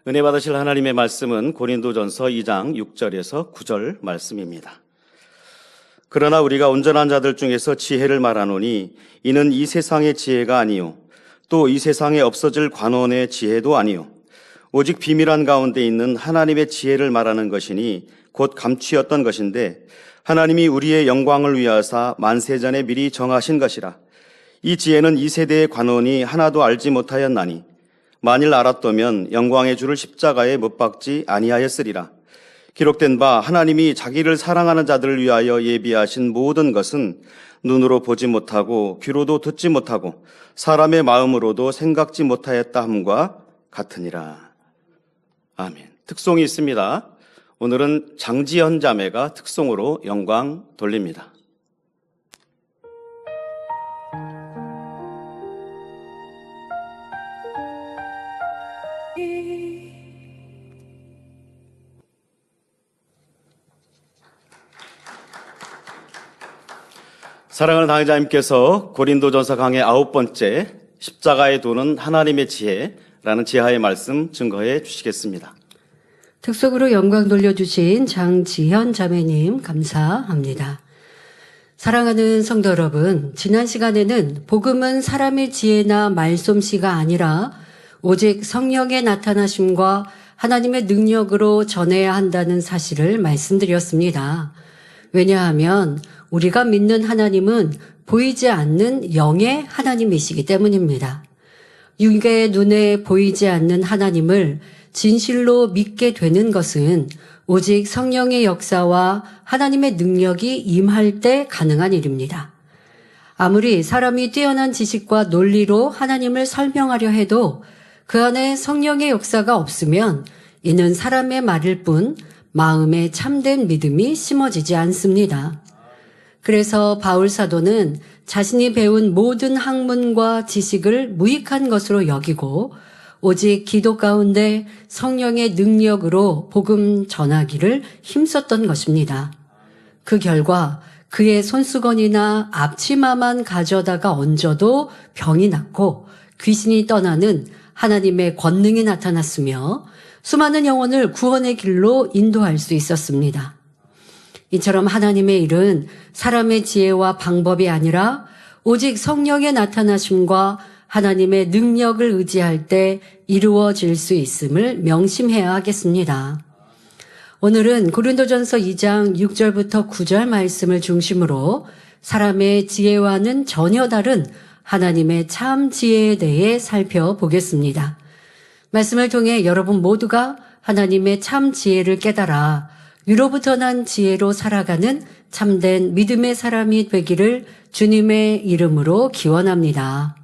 은혜 받으실 하나님의 말씀은 고린도전서 2장 6절에서 9절 말씀입니다. 그러나 우리가 온전한 자들 중에서 지혜를 말하노니 이는 이 세상의 지혜가 아니요 또 이 세상에 없어질 관원의 지혜도 아니요 오직 비밀한 가운데 있는 하나님의 지혜를 말하는 것이니 곧 감추었던 것인데 하나님이 우리의 영광을 위하사 만세전에 미리 정하신 것이라. 이 지혜는 이 세대의 관원이 하나도 알지 못하였나니 만일 알았더면 영광의 주를 십자가에 못 박지 아니하였으리라. 기록된 바 하나님이 자기를 사랑하는 자들을 위하여 예비하신 모든 것은 눈으로 보지 못하고 귀로도 듣지 못하고 사람의 마음으로도 생각지 못하였다 함과 같으니라. 아멘. 특송이 있습니다. 오늘은 장지현 자매가 특송으로 영광 돌립니다. 사랑하는 당회자님께서 고린도전서 강의 9번째 십자가에 도는 하나님의 지혜라는 지하의 말씀 증거해 주시겠습니다. 특속으로 영광 돌려주신 장지현 자매님 감사합니다. 사랑하는 성도 여러분, 지난 시간에는 복음은 사람의 지혜나 말솜씨가 아니라 오직 성령의 나타나심과 하나님의 능력으로 전해야 한다는 사실을 말씀드렸습니다. 왜냐하면 우리가 믿는 하나님은 보이지 않는 영의 하나님이시기 때문입니다. 육의 눈에 보이지 않는 하나님을 진실로 믿게 되는 것은 오직 성령의 역사와 하나님의 능력이 임할 때 가능한 일입니다. 아무리 사람이 뛰어난 지식과 논리로 하나님을 설명하려 해도 그 안에 성령의 역사가 없으면 이는 사람의 말일 뿐 마음에 참된 믿음이 심어지지 않습니다. 그래서 바울 사도는 자신이 배운 모든 학문과 지식을 무익한 것으로 여기고 오직 기도 가운데 성령의 능력으로 복음 전하기를 힘썼던 것입니다. 그 결과 그의 손수건이나 앞치마만 가져다가 얹어도 병이 낫고 귀신이 떠나는 하나님의 권능이 나타났으며 수많은 영혼을 구원의 길로 인도할 수 있었습니다. 이처럼 하나님의 일은 사람의 지혜와 방법이 아니라 오직 성령의 나타나심과 하나님의 능력을 의지할 때 이루어질 수 있음을 명심해야 하겠습니다. 오늘은 고린도전서 2장 6절부터 9절 말씀을 중심으로 사람의 지혜와는 전혀 다른 하나님의 참 지혜에 대해 살펴보겠습니다. 말씀을 통해 여러분 모두가 하나님의 참 지혜를 깨달아 위로부터 난 지혜로 살아가는 참된 믿음의 사람이 되기를 주님의 이름으로 기원합니다.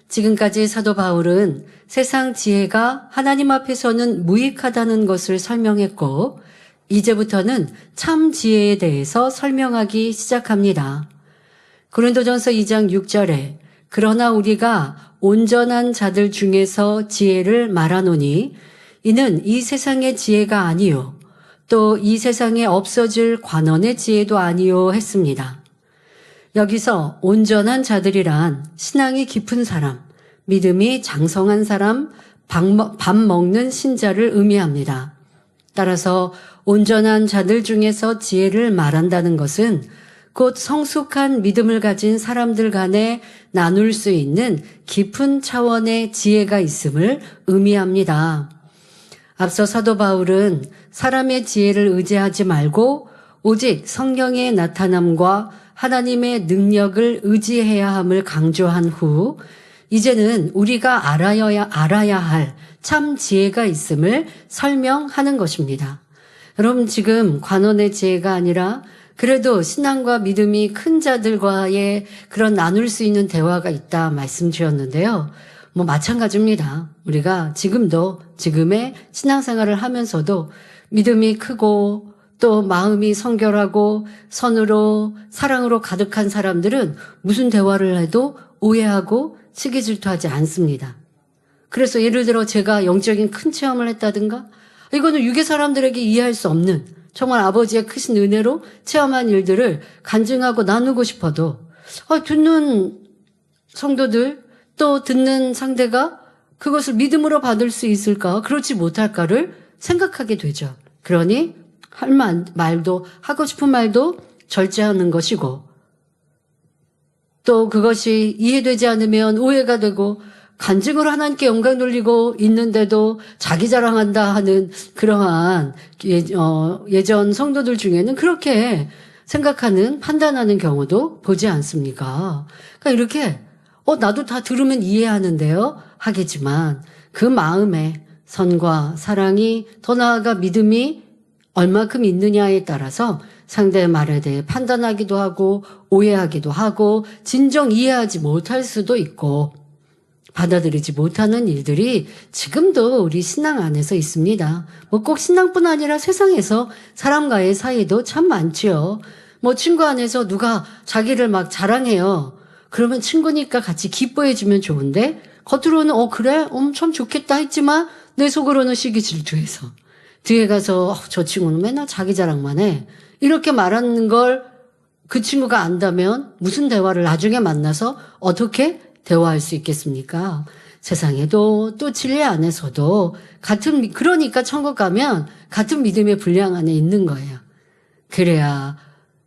지금까지 사도 바울은 세상 지혜가 하나님 앞에서는 무익하다는 것을 설명했고 이제부터는 참 지혜에 대해서 설명하기 시작합니다. 고린도전서 2장 6절에 그러나 우리가 온전한 자들 중에서 지혜를 말하노니 이는 이 세상의 지혜가 아니요 또 이 세상에 없어질 관원의 지혜도 아니요 했습니다. 여기서 온전한 자들이란 신앙이 깊은 사람, 믿음이 장성한 사람, 밥 먹는 신자를 의미합니다. 따라서 온전한 자들 중에서 지혜를 말한다는 것은 곧 성숙한 믿음을 가진 사람들 간에 나눌 수 있는 깊은 차원의 지혜가 있음을 의미합니다. 앞서 사도 바울은 사람의 지혜를 의지하지 말고 오직 성령의 나타남과 하나님의 능력을 의지해야 함을 강조한 후 이제는 우리가 알아야 할 참 지혜가 있음을 설명하는 것입니다. 여러분 지금 관원의 지혜가 아니라 그래도 신앙과 믿음이 큰 자들과의 그런 나눌 수 있는 대화가 있다 말씀드렸는데요. 마찬가지입니다. 우리가 지금의 신앙생활을 하면서도 믿음이 크고 또 마음이 성결하고 선으로 사랑으로 가득한 사람들은 무슨 대화를 해도 오해하고 시기 질투하지 않습니다. 그래서 예를 들어 제가 영적인 큰 체험을 했다든가 이거는 유괴 사람들에게 이해할 수 없는 정말 아버지의 크신 은혜로 체험한 일들을 간증하고 나누고 싶어도 듣는 성도들 또 듣는 상대가 그것을 믿음으로 받을 수 있을까? 그렇지 못할까를 생각하게 되죠. 그러니 할 말도 하고 싶은 말도 절제하는 것이고 또 그것이 이해되지 않으면 오해가 되고 간증으로 하나님께 영광 돌리고 있는데도 자기 자랑한다 하는 그러한 예전 성도들 중에는 그렇게 생각하는 판단하는 경우도 보지 않습니까? 그러니까 이렇게 나도 다 들으면 이해하는데요 하겠지만 그 마음에 선과 사랑이 더 나아가 믿음이 얼마큼 있느냐에 따라서 상대의 말에 대해 판단하기도 하고 오해하기도 하고 진정 이해하지 못할 수도 있고 받아들이지 못하는 일들이 지금도 우리 신앙 안에서 있습니다. 뭐 꼭 신앙뿐 아니라 세상에서 사람과의 사이도 참 많지요. 뭐 친구 안에서 누가 자기를 막 자랑해요. 그러면 친구니까 같이 기뻐해주면 좋은데 겉으로는 그래? 참 좋겠다 했지만 내 속으로는 시기 질투해서 뒤에 가서 저 친구는 맨날 자기 자랑만 해. 이렇게 말하는 걸 그 친구가 안다면 무슨 대화를 나중에 만나서 어떻게 대화할 수 있겠습니까? 세상에도 또 진리 안에서도 그러니까 천국 가면 같은 믿음의 분량 안에 있는 거예요. 그래야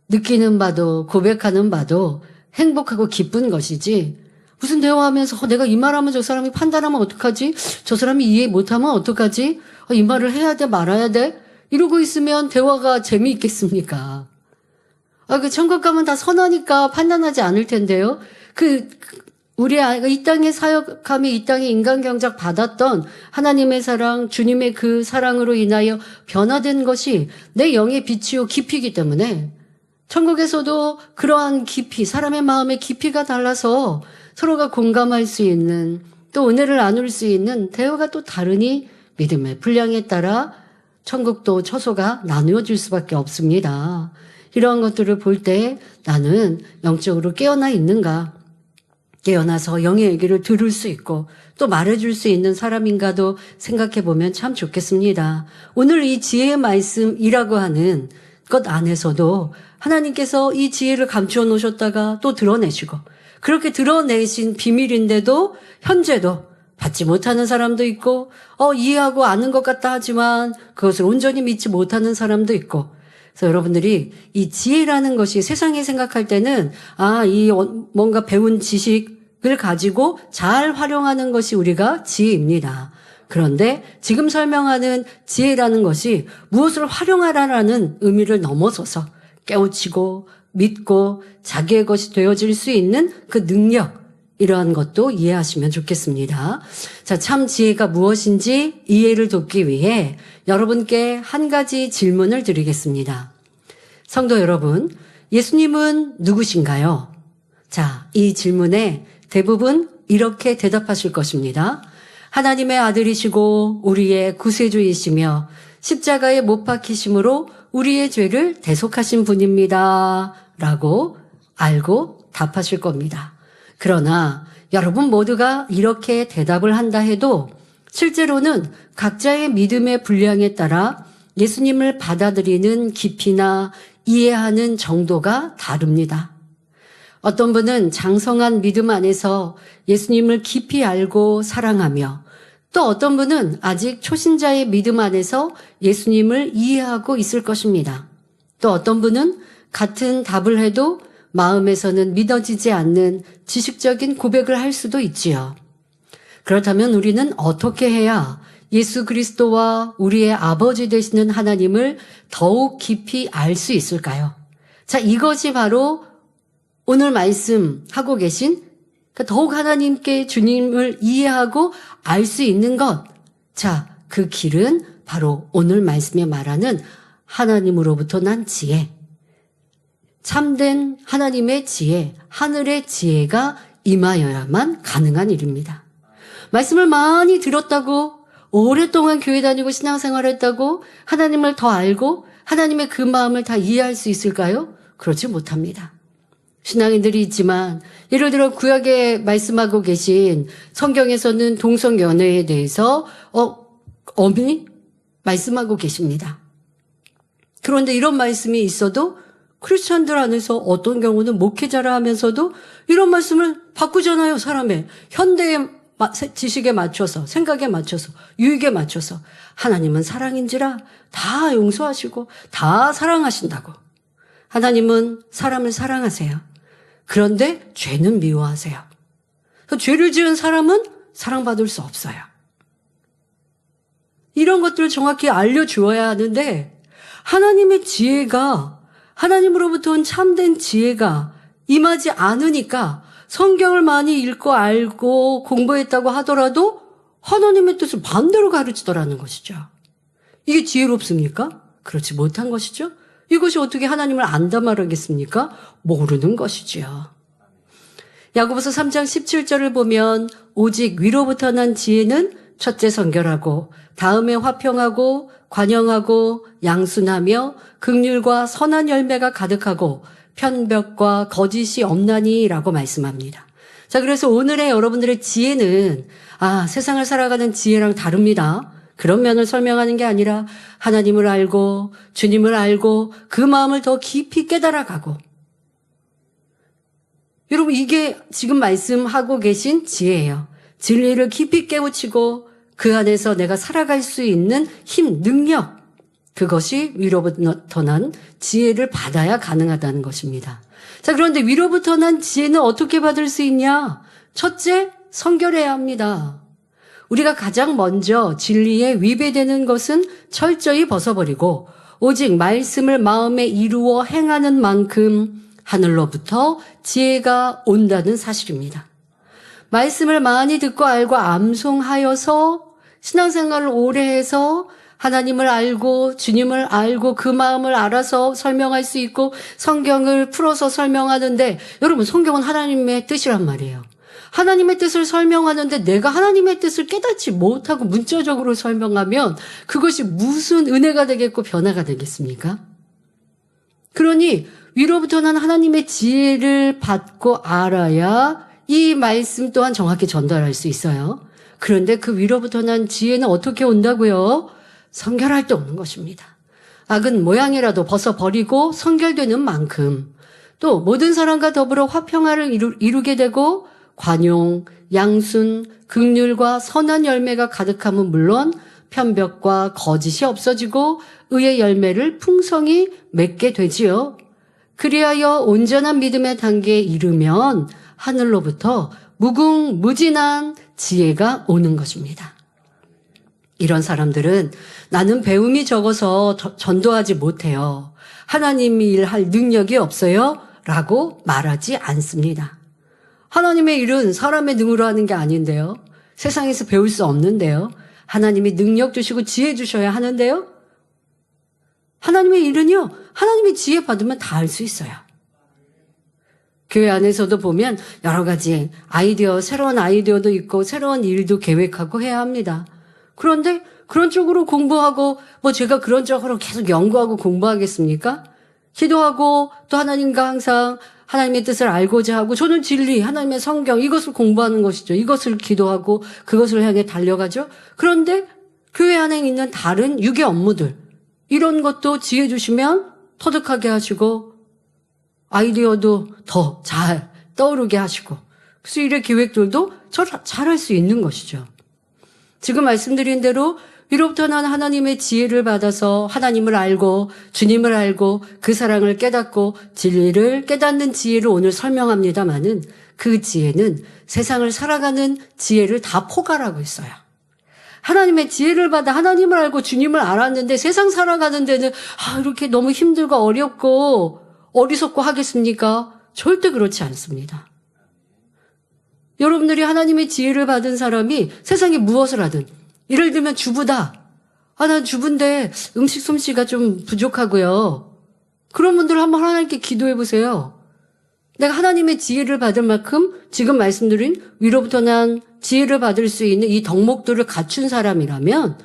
느끼는 바도 고백하는 바도 행복하고 기쁜 것이지 무슨 대화하면서 내가 이 말하면 저 사람이 판단하면 어떡하지? 저 사람이 이해 못하면 어떡하지? 이 말을 해야 돼 말아야 돼? 이러고 있으면 대화가 재미있겠습니까? 그 천국 가면 다 선하니까 판단하지 않을 텐데요. 우리 아이가 이 땅에 사역하며 이 땅에 인간 경작 받았던 하나님의 사랑, 주님의 그 사랑으로 인하여 변화된 것이 내 영의 빛이요 깊이기 때문에 천국에서도 그러한 깊이, 사람의 마음의 깊이가 달라서 서로가 공감할 수 있는 또 은혜를 나눌 수 있는 대화가 또 다르니 믿음의 분량에 따라 천국도 처소가 나누어질 수밖에 없습니다. 이러한 것들을 볼 때 나는 영적으로 깨어나 있는가? 깨어나서 영의 얘기를 들을 수 있고 또 말해줄 수 있는 사람인가도 생각해 보면 참 좋겠습니다. 오늘 이 지혜의 말씀이라고 하는 것 안에서도 하나님께서 이 지혜를 감추어 놓으셨다가 또 드러내시고 그렇게 드러내신 비밀인데도 현재도 받지 못하는 사람도 있고 이해하고 아는 것 같다 하지만 그것을 온전히 믿지 못하는 사람도 있고 그래서 여러분들이 이 지혜라는 것이 세상에 생각할 때는 뭔가 배운 지식을 가지고 잘 활용하는 것이 우리가 지혜입니다. 그런데 지금 설명하는 지혜라는 것이 무엇을 활용하라라는 의미를 넘어서서 깨우치고 믿고 자기의 것이 되어질 수 있는 그 능력 이러한 것도 이해하시면 좋겠습니다. 자, 참 지혜가 무엇인지 이해를 돕기 위해 여러분께 한 가지 질문을 드리겠습니다. 성도 여러분, 예수님은 누구신가요? 자, 이 질문에 대부분 이렇게 대답하실 것입니다. 하나님의 아들이시고 우리의 구세주이시며 십자가에 못 박히심으로 우리의 죄를 대속하신 분입니다. 라고 알고 답하실 겁니다. 그러나 여러분 모두가 이렇게 대답을 한다 해도 실제로는 각자의 믿음의 분량에 따라 예수님을 받아들이는 깊이나 이해하는 정도가 다릅니다. 어떤 분은 장성한 믿음 안에서 예수님을 깊이 알고 사랑하며 또 어떤 분은 아직 초신자의 믿음 안에서 예수님을 이해하고 있을 것입니다. 또 어떤 분은 같은 답을 해도 마음에서는 믿어지지 않는 지식적인 고백을 할 수도 있지요. 그렇다면 우리는 어떻게 해야 예수 그리스도와 우리의 아버지 되시는 하나님을 더욱 깊이 알 수 있을까요? 자, 이것이 바로 오늘 말씀하고 계신 더욱 하나님께 주님을 이해하고 알 수 있는 것. 자, 그 길은 바로 오늘 말씀에 말하는 하나님으로부터 난 지혜. 참된 하나님의 지혜, 하늘의 지혜가 임하여야만 가능한 일입니다. 말씀을 많이 들었다고 오랫동안 교회 다니고 신앙생활을 했다고 하나님을 더 알고 하나님의 그 마음을 다 이해할 수 있을까요? 그렇지 못합니다. 신앙인들이 있지만 예를 들어 구약에 말씀하고 계신 성경에서는 동성연애에 대해서 엄히 말씀하고 계십니다. 그런데 이런 말씀이 있어도 크리스천들 안에서 어떤 경우는 목회자라 하면서도 이런 말씀을 바꾸잖아요, 사람의. 현대의 지식에 맞춰서, 생각에 맞춰서, 유익에 맞춰서 하나님은 사랑인지라 다 용서하시고 다 사랑하신다고. 하나님은 사람을 사랑하세요. 그런데 죄는 미워하세요. 죄를 지은 사람은 사랑받을 수 없어요. 이런 것들을 정확히 알려주어야 하는데 하나님의 지혜가, 하나님으로부터 온 참된 지혜가 임하지 않으니까 성경을 많이 읽고 알고 공부했다고 하더라도 하나님의 뜻을 반대로 가르치더라는 것이죠. 이게 지혜롭습니까? 그렇지 못한 것이죠. 이것이 어떻게 하나님을 안다 말하겠습니까? 모르는 것이지요. 야고보서 3장 17절을 보면 오직 위로부터 난 지혜는 첫째 성결하고 다음에 화평하고 관영하고 양순하며 긍휼과 선한 열매가 가득하고 편벽과 거짓이 없나니 라고 말씀합니다. 자, 그래서 오늘의 여러분들의 지혜는 세상을 살아가는 지혜랑 다릅니다. 그런 면을 설명하는 게 아니라 하나님을 알고 주님을 알고 그 마음을 더 깊이 깨달아가고, 여러분 이게 지금 말씀하고 계신 지혜예요. 진리를 깊이 깨우치고 그 안에서 내가 살아갈 수 있는 힘, 능력, 그것이 위로부터 난 지혜를 받아야 가능하다는 것입니다. 자, 그런데 위로부터 난 지혜는 어떻게 받을 수 있냐? 첫째, 성결해야 합니다. 우리가 가장 먼저 진리에 위배되는 것은 철저히 벗어버리고 오직 말씀을 마음에 이루어 행하는 만큼 하늘로부터 지혜가 온다는 사실입니다. 말씀을 많이 듣고 알고 암송하여서 신앙생활을 오래 해서 하나님을 알고 주님을 알고 그 마음을 알아서 설명할 수 있고 성경을 풀어서 설명하는데, 여러분 성경은 하나님의 뜻이란 말이에요. 하나님의 뜻을 설명하는데 내가 하나님의 뜻을 깨닫지 못하고 문자적으로 설명하면 그것이 무슨 은혜가 되겠고 변화가 되겠습니까? 그러니 위로부터 난 하나님의 지혜를 받고 알아야 이 말씀 또한 정확히 전달할 수 있어요. 그런데 그 위로부터 난 지혜는 어떻게 온다고요? 성결할 때 오는 것입니다. 악은 모양이라도 벗어버리고 성결되는 만큼, 또 모든 사람과 더불어 화평화를 이루게 되고 관용, 양순, 긍휼과 선한 열매가 가득함은 물론 편벽과 거짓이 없어지고 의의 열매를 풍성히 맺게 되지요. 그리하여 온전한 믿음의 단계에 이르면 하늘로부터 무궁무진한 지혜가 오는 것입니다. 이런 사람들은 나는 배움이 적어서 전도하지 못해요, 하나님이 일할 능력이 없어요 라고 말하지 않습니다. 하나님의 일은 사람의 능으로 하는 게 아닌데요, 세상에서 배울 수 없는데요, 하나님이 능력 주시고 지혜 주셔야 하는데요, 하나님의 일은요 하나님의 지혜 받으면 다 할 수 있어요. 교회 안에서도 보면 여러 가지 아이디어, 새로운 아이디어도 있고 새로운 일도 계획하고 해야 합니다. 그런데 그런 쪽으로 공부하고 제가 그런 쪽으로 계속 연구하고 공부하겠습니까? 기도하고 또 하나님과 항상 하나님의 뜻을 알고자 하고, 저는 진리, 하나님의 성경 이것을 공부하는 것이죠. 이것을 기도하고 그것을 향해 달려가죠. 그런데 교회 안에 있는 다른 육의 업무들, 이런 것도 지혜 주시면 터득하게 하시고 아이디어도 더 잘 떠오르게 하시고, 그래서 일의 계획들도 잘할 수 있는 것이죠. 지금 말씀드린 대로 위로부터 난 하나님의 지혜를 받아서 하나님을 알고 주님을 알고 그 사랑을 깨닫고 진리를 깨닫는 지혜를 오늘 설명합니다마는, 그 지혜는 세상을 살아가는 지혜를 다 포괄하고 있어요. 하나님의 지혜를 받아 하나님을 알고 주님을 알았는데 세상 살아가는 데는 이렇게 너무 힘들고 어렵고 어리석고 하겠습니까? 절대 그렇지 않습니다. 여러분들이 하나님의 지혜를 받은 사람이 세상에 무엇을 하든, 예를 들면 주부다. 난 주부인데 음식 솜씨가 좀 부족하고요. 그런 분들 한번 하나님께 기도해 보세요. 내가 하나님의 지혜를 받을 만큼 지금 말씀드린 위로부터 난 지혜를 받을 수 있는 이 덕목들을 갖춘 사람이라면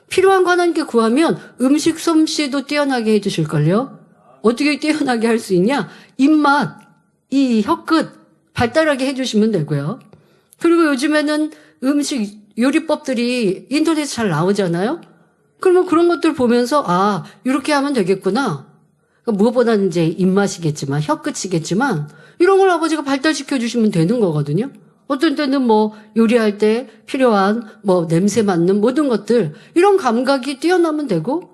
필요한 거 하나님께 구하면 음식 솜씨도 뛰어나게 해주실걸요. 어떻게 뛰어나게 할 수 있냐? 입맛, 이 혀끝 발달하게 해주시면 되고요. 그리고 요즘에는 음식 요리법들이 인터넷에 잘 나오잖아요. 그러면 그런 것들 보면서 이렇게 하면 되겠구나. 그러니까 무엇보다는 이제 입맛이겠지만 혀끝이겠지만 이런 걸 아버지가 발달시켜 주시면 되는 거거든요. 어떤 때는 뭐 요리할 때 필요한 뭐 냄새 맡는 모든 것들, 이런 감각이 뛰어나면 되고,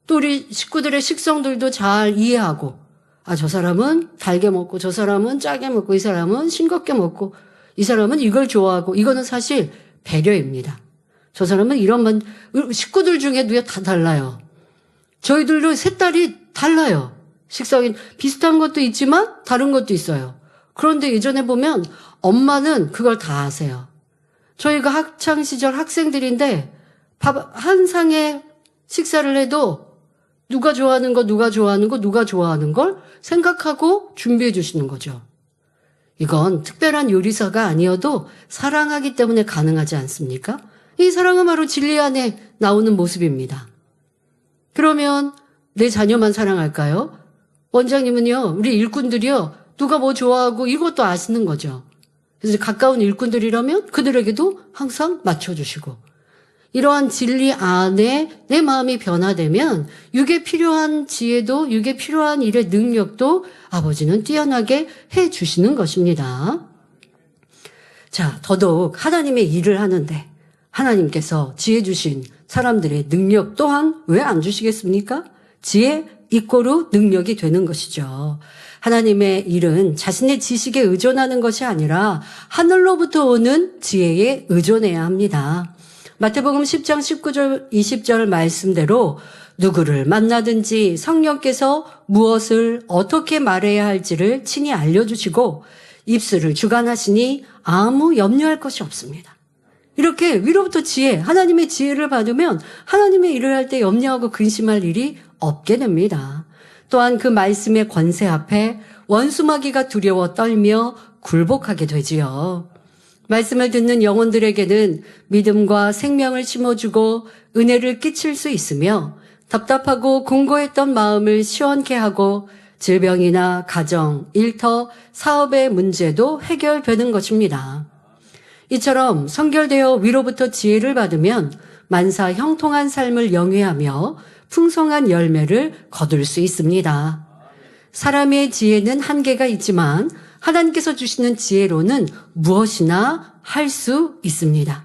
또 우리 식구들의 식성들도 잘 이해하고, 아, 저 사람은 달게 먹고, 저 사람은 짜게 먹고, 이 사람은 싱겁게 먹고, 이 사람은 이걸 좋아하고, 이거는 사실 배려입니다. 저 사람은 이런 식구들 중에도 다 달라요. 저희들도 세 딸이 달라요. 식성이 비슷한 것도 있지만 다른 것도 있어요. 그런데 예전에 보면 엄마는 그걸 다 아세요. 저희가 학창시절 학생들인데 밥 한 상에 식사를 해도 누가 좋아하는 거, 누가 좋아하는 거, 누가 좋아하는 걸 생각하고 준비해 주시는 거죠. 이건 특별한 요리사가 아니어도 사랑하기 때문에 가능하지 않습니까? 이 사랑은 바로 진리 안에 나오는 모습입니다. 그러면 내 자녀만 사랑할까요? 원장님은요, 우리 일꾼들이요, 누가 뭐 좋아하고 이것도 아시는 거죠. 그래서 가까운 일꾼들이라면 그들에게도 항상 맞춰주시고, 이러한 진리 안에 내 마음이 변화되면 육에 필요한 지혜도, 육에 필요한 일의 능력도 아버지는 뛰어나게 해주시는 것입니다. 자, 더더욱 하나님의 일을 하는데 하나님께서 지혜 주신 사람들의 능력 또한 왜 안 주시겠습니까? 지혜 이꼬르 능력이 되는 것이죠. 하나님의 일은 자신의 지식에 의존하는 것이 아니라 하늘로부터 오는 지혜에 의존해야 합니다. 마태복음 10장 19절 20절 말씀대로 누구를 만나든지 성령께서 무엇을 어떻게 말해야 할지를 친히 알려주시고 입술을 주관하시니 아무 염려할 것이 없습니다. 이렇게 위로부터 지혜, 하나님의 지혜를 받으면 하나님의 일을 할 때 염려하고 근심할 일이 없게 됩니다. 또한 그 말씀의 권세 앞에 원수마귀가 두려워 떨며 굴복하게 되지요. 말씀을 듣는 영혼들에게는 믿음과 생명을 심어주고 은혜를 끼칠 수 있으며 답답하고 공고했던 마음을 시원케 하고 질병이나 가정, 일터, 사업의 문제도 해결되는 것입니다. 이처럼 성결되어 위로부터 지혜를 받으면 만사 형통한 삶을 영위하며 풍성한 열매를 거둘 수 있습니다. 사람의 지혜는 한계가 있지만 하나님께서 주시는 지혜로는 무엇이나 할 수 있습니다.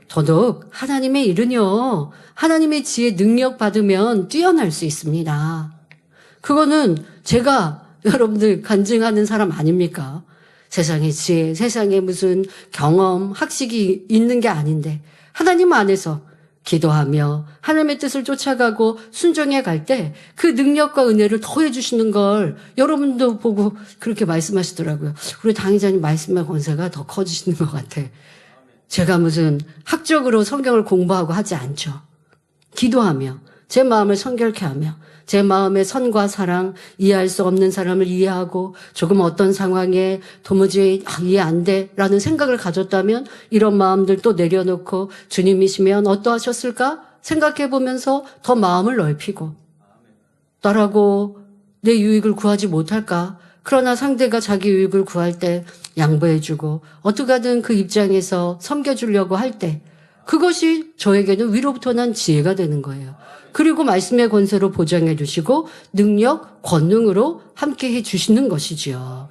더더욱 하나님의 일은요, 하나님의 지혜 능력 받으면 뛰어날 수 있습니다. 그거는 제가 여러분들 간증하는 사람 아닙니까? 세상의 지혜, 세상에 무슨 경험, 학식이 있는 게 아닌데 하나님 안에서 기도하며 하나님의 뜻을 쫓아가고 순종해 갈 때 그 능력과 은혜를 더해 주시는 걸 여러분도 보고 그렇게 말씀하시더라고요. 우리 당의자님 말씀의 권세가 더 커지시는 것 같아. 제가 무슨 학적으로 성경을 공부하고 하지 않죠. 기도하며 제 마음을 성결케 하며 제 마음의 선과 사랑, 이해할 수 없는 사람을 이해하고 조금 어떤 상황에 도무지 이해 안 돼라는 생각을 가졌다면 이런 마음들 또 내려놓고 주님이시면 어떠하셨을까 생각해 보면서 더 마음을 넓히고 나라고 내 유익을 구하지 못할까? 그러나 상대가 자기 유익을 구할 때 양보해주고 어떻게 하든 그 입장에서 섬겨주려고 할 때 그것이 저에게는 위로부터 난 지혜가 되는 거예요. 그리고 말씀의 권세로 보장해 주시고 능력, 권능으로 함께 해 주시는 것이지요.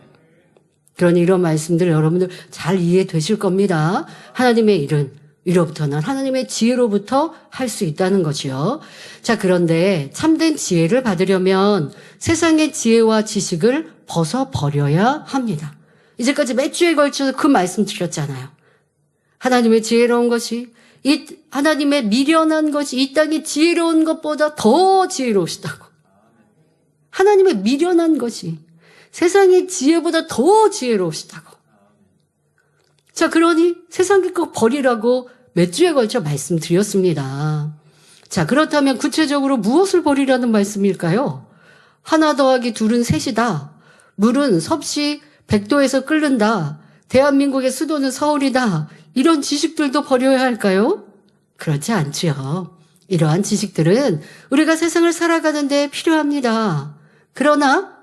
그러니 이런 말씀들 여러분들 잘 이해되실 겁니다. 하나님의 일은 위로부터 난 하나님의 지혜로부터 할 수 있다는 거지요. 자, 그런데 참된 지혜를 받으려면 세상의 지혜와 지식을 벗어버려야 합니다. 이제까지 몇 주에 걸쳐서 그 말씀 드렸잖아요. 하나님의 지혜로운 것이 하나님의 미련한 것이 이 땅의 지혜로운 것보다 더 지혜로우시다고. 하나님의 미련한 것이 세상의 지혜보다 더 지혜로우시다고. 자, 그러니 세상의 것 버리라고 몇 주에 걸쳐 말씀드렸습니다. 자, 그렇다면 구체적으로 무엇을 버리라는 말씀일까요? 하나 더하기 둘은 셋이다. 물은 섭씨 100도에서 끓는다. 대한민국의 수도는 서울이다. 이런 지식들도 버려야 할까요? 그렇지 않지요. 이러한 지식들은 우리가 세상을 살아가는 데 필요합니다. 그러나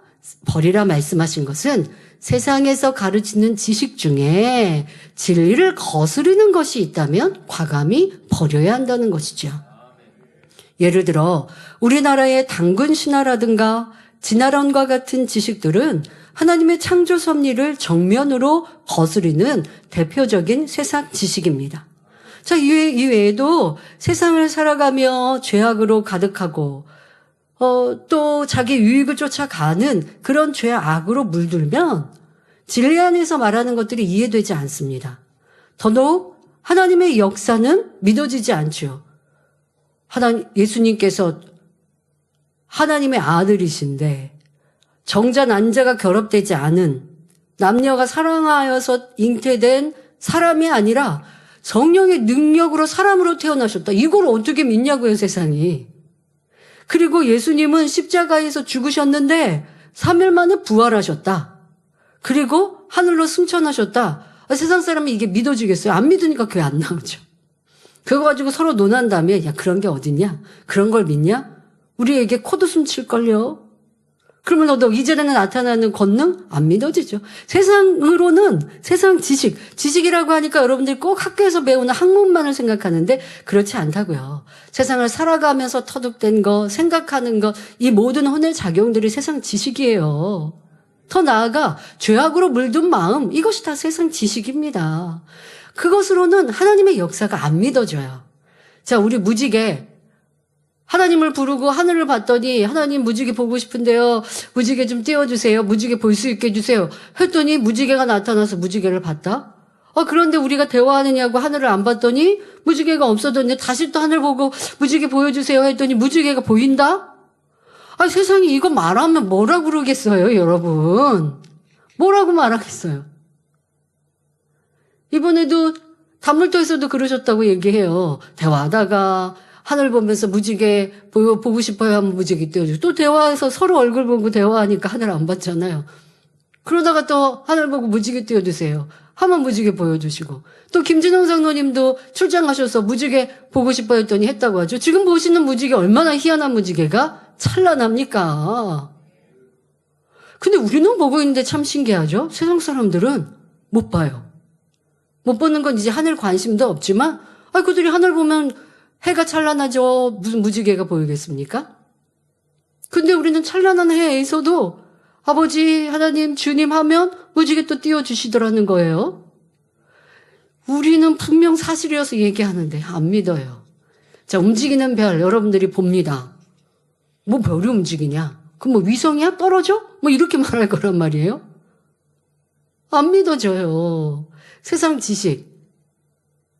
버리라 말씀하신 것은 세상에서 가르치는 지식 중에 진리를 거스르는 것이 있다면 과감히 버려야 한다는 것이죠. 예를 들어 우리나라의 당군 신화라든가 진화론과 같은 지식들은 하나님의 창조 섭리를 정면으로 거스르는 대표적인 세상 지식입니다. 자, 이 외에도 세상을 살아가며 죄악으로 가득하고 또 자기 유익을 쫓아가는 그런 죄악으로 물들면 진리 안에서 말하는 것들이 이해되지 않습니다. 더더욱 하나님의 역사는 믿어지지 않죠. 예수님께서 하나님의 아들이신데 정자 난자가 결합되지 않은 남녀가 사랑하여서 잉태된 사람이 아니라 성령의 능력으로 사람으로 태어나셨다. 이걸 어떻게 믿냐고요, 세상이. 그리고 예수님은 십자가에서 죽으셨는데 3일 만에 부활하셨다. 그리고 하늘로 승천하셨다. 세상 사람이 이게 믿어지겠어요? 안 믿으니까 그게 안 나오죠. 그거 가지고 서로 논한 다음에 야, 그런 게 어딨냐? 그런 걸 믿냐? 우리에게 코웃음 칠걸요. 그러면 너도 이전에는 나타나는 권능 안 믿어지죠. 세상으로는 세상 지식이라고 하니까 여러분들이 꼭 학교에서 배우는 학문만을 생각하는데 그렇지 않다고요. 세상을 살아가면서 터득된 거, 생각하는 것, 이 모든 혼의 작용들이 세상 지식이에요. 더 나아가 죄악으로 물든 마음, 이것이 다 세상 지식입니다. 그것으로는 하나님의 역사가 안 믿어져요. 자, 우리 무지개 하나님을 부르고 하늘을 봤더니 하나님 무지개 보고 싶은데요. 무지개 좀 띄워주세요. 무지개 볼 수 있게 해주세요. 했더니 무지개가 나타나서 무지개를 봤다. 그런데 우리가 대화하느냐고 하늘을 안 봤더니 무지개가 없어졌네. 다시 또 하늘 보고 무지개 보여주세요 했더니 무지개가 보인다? 세상이 이거 말하면 뭐라고 그러겠어요, 여러분. 뭐라고 말하겠어요. 이번에도 단물터에서도 그러셨다고 얘기해요. 대화하다가 하늘 보면서 무지개 보고 싶어요 하면 무지개 띄워주고 또 대화해서 서로 얼굴 보고 대화하니까 하늘 안 봤잖아요. 그러다가 또 하늘 보고 무지개 띄워주세요 하면 무지개 보여주시고 또 김진영 장로님도 출장하셔서 무지개 보고 싶어 했더니 했다고 하죠. 지금 보시는 무지개 얼마나 희한한 무지개가 찬란합니까? 근데 우리는 보고 있는데 참 신기하죠. 세상 사람들은 못 봐요. 못 보는 건 이제 하늘 관심도 없지만 그들이 하늘 보면 해가 찬란하죠. 무슨 무지개가 보이겠습니까? 근데 우리는 찬란한 해에서도 아버지, 하나님, 주님 하면 무지개 또 띄워주시더라는 거예요. 우리는 분명 사실이어서 얘기하는데 안 믿어요. 자, 움직이는 별 여러분들이 봅니다. 뭐 별이 움직이냐? 그럼 뭐 위성이야? 떨어져? 뭐 이렇게 말할 거란 말이에요? 안 믿어져요. 세상 지식.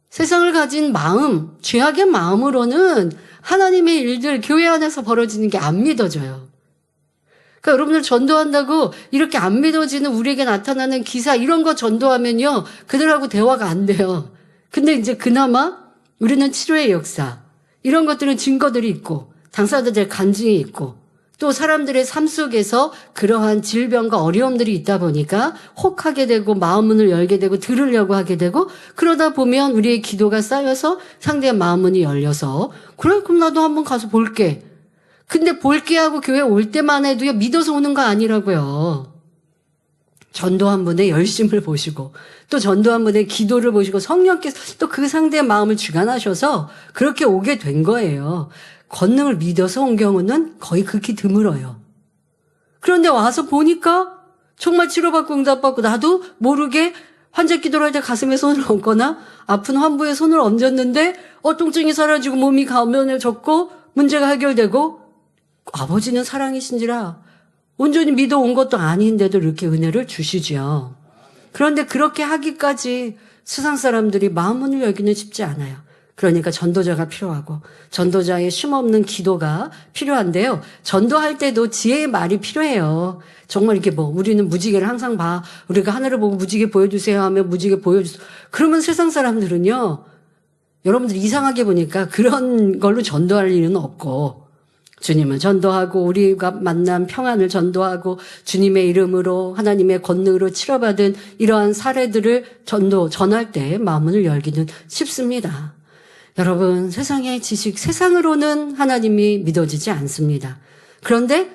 세상을 가진 마음, 죄악의 마음으로는 하나님의 일들, 교회 안에서 벌어지는 게 안 믿어져요. 그러니까 여러분들 전도한다고 이렇게 안 믿어지는 우리에게 나타나는 기사 이런 거 전도하면요. 그들하고 대화가 안 돼요. 근데 이제 그나마 우리는 치료의 역사, 이런 것들은 증거들이 있고 당사자들의 간증이 있고 또 사람들의 삶 속에서 그러한 질병과 어려움들이 있다 보니까 혹하게 되고 마음문을 열게 되고 들으려고 하게 되고 그러다 보면 우리의 기도가 쌓여서 상대의 마음문이 열려서 그래 그럼 나도 한번 가서 볼게. 근데 볼게 하고 교회 올 때만 해도요 믿어서 오는 거 아니라고요. 전도 한 분의 열심을 보시고 또 전도 한 분의 기도를 보시고 성령께서 또 그 상대의 마음을 주관하셔서 그렇게 오게 된 거예요. 권능을 믿어서 온 경우는 거의 극히 드물어요. 그런데 와서 보니까 정말 치료받고 응답받고 나도 모르게 환자 기도를 할 때 가슴에 손을 얹거나 아픈 환부에 손을 얹었는데 통증이 사라지고 몸이 가면해졌고 문제가 해결되고 아버지는 사랑이신지라 온전히 믿어온 것도 아닌데도 이렇게 은혜를 주시죠. 그런데 그렇게 하기까지 세상 사람들이 마음문을 열기는 쉽지 않아요. 그러니까 전도자가 필요하고 전도자의 쉼없는 기도가 필요한데요. 전도할 때도 지혜의 말이 필요해요. 정말 이게 우리는 무지개를 항상 봐. 우리가 하늘을 보고 무지개 보여주세요 하면 무지개 보여주세요. 그러면 세상 사람들은요. 여러분들 이상하게 보니까 그런 걸로 전도할 일은 없고 주님을 전도하고 우리가 만난 평안을 전도하고 주님의 이름으로 하나님의 권능으로 치료받은 이러한 사례들을 전할 때 마음문을 열기는 쉽습니다. 여러분 세상의 지식, 세상으로는 하나님이 믿어지지 않습니다. 그런데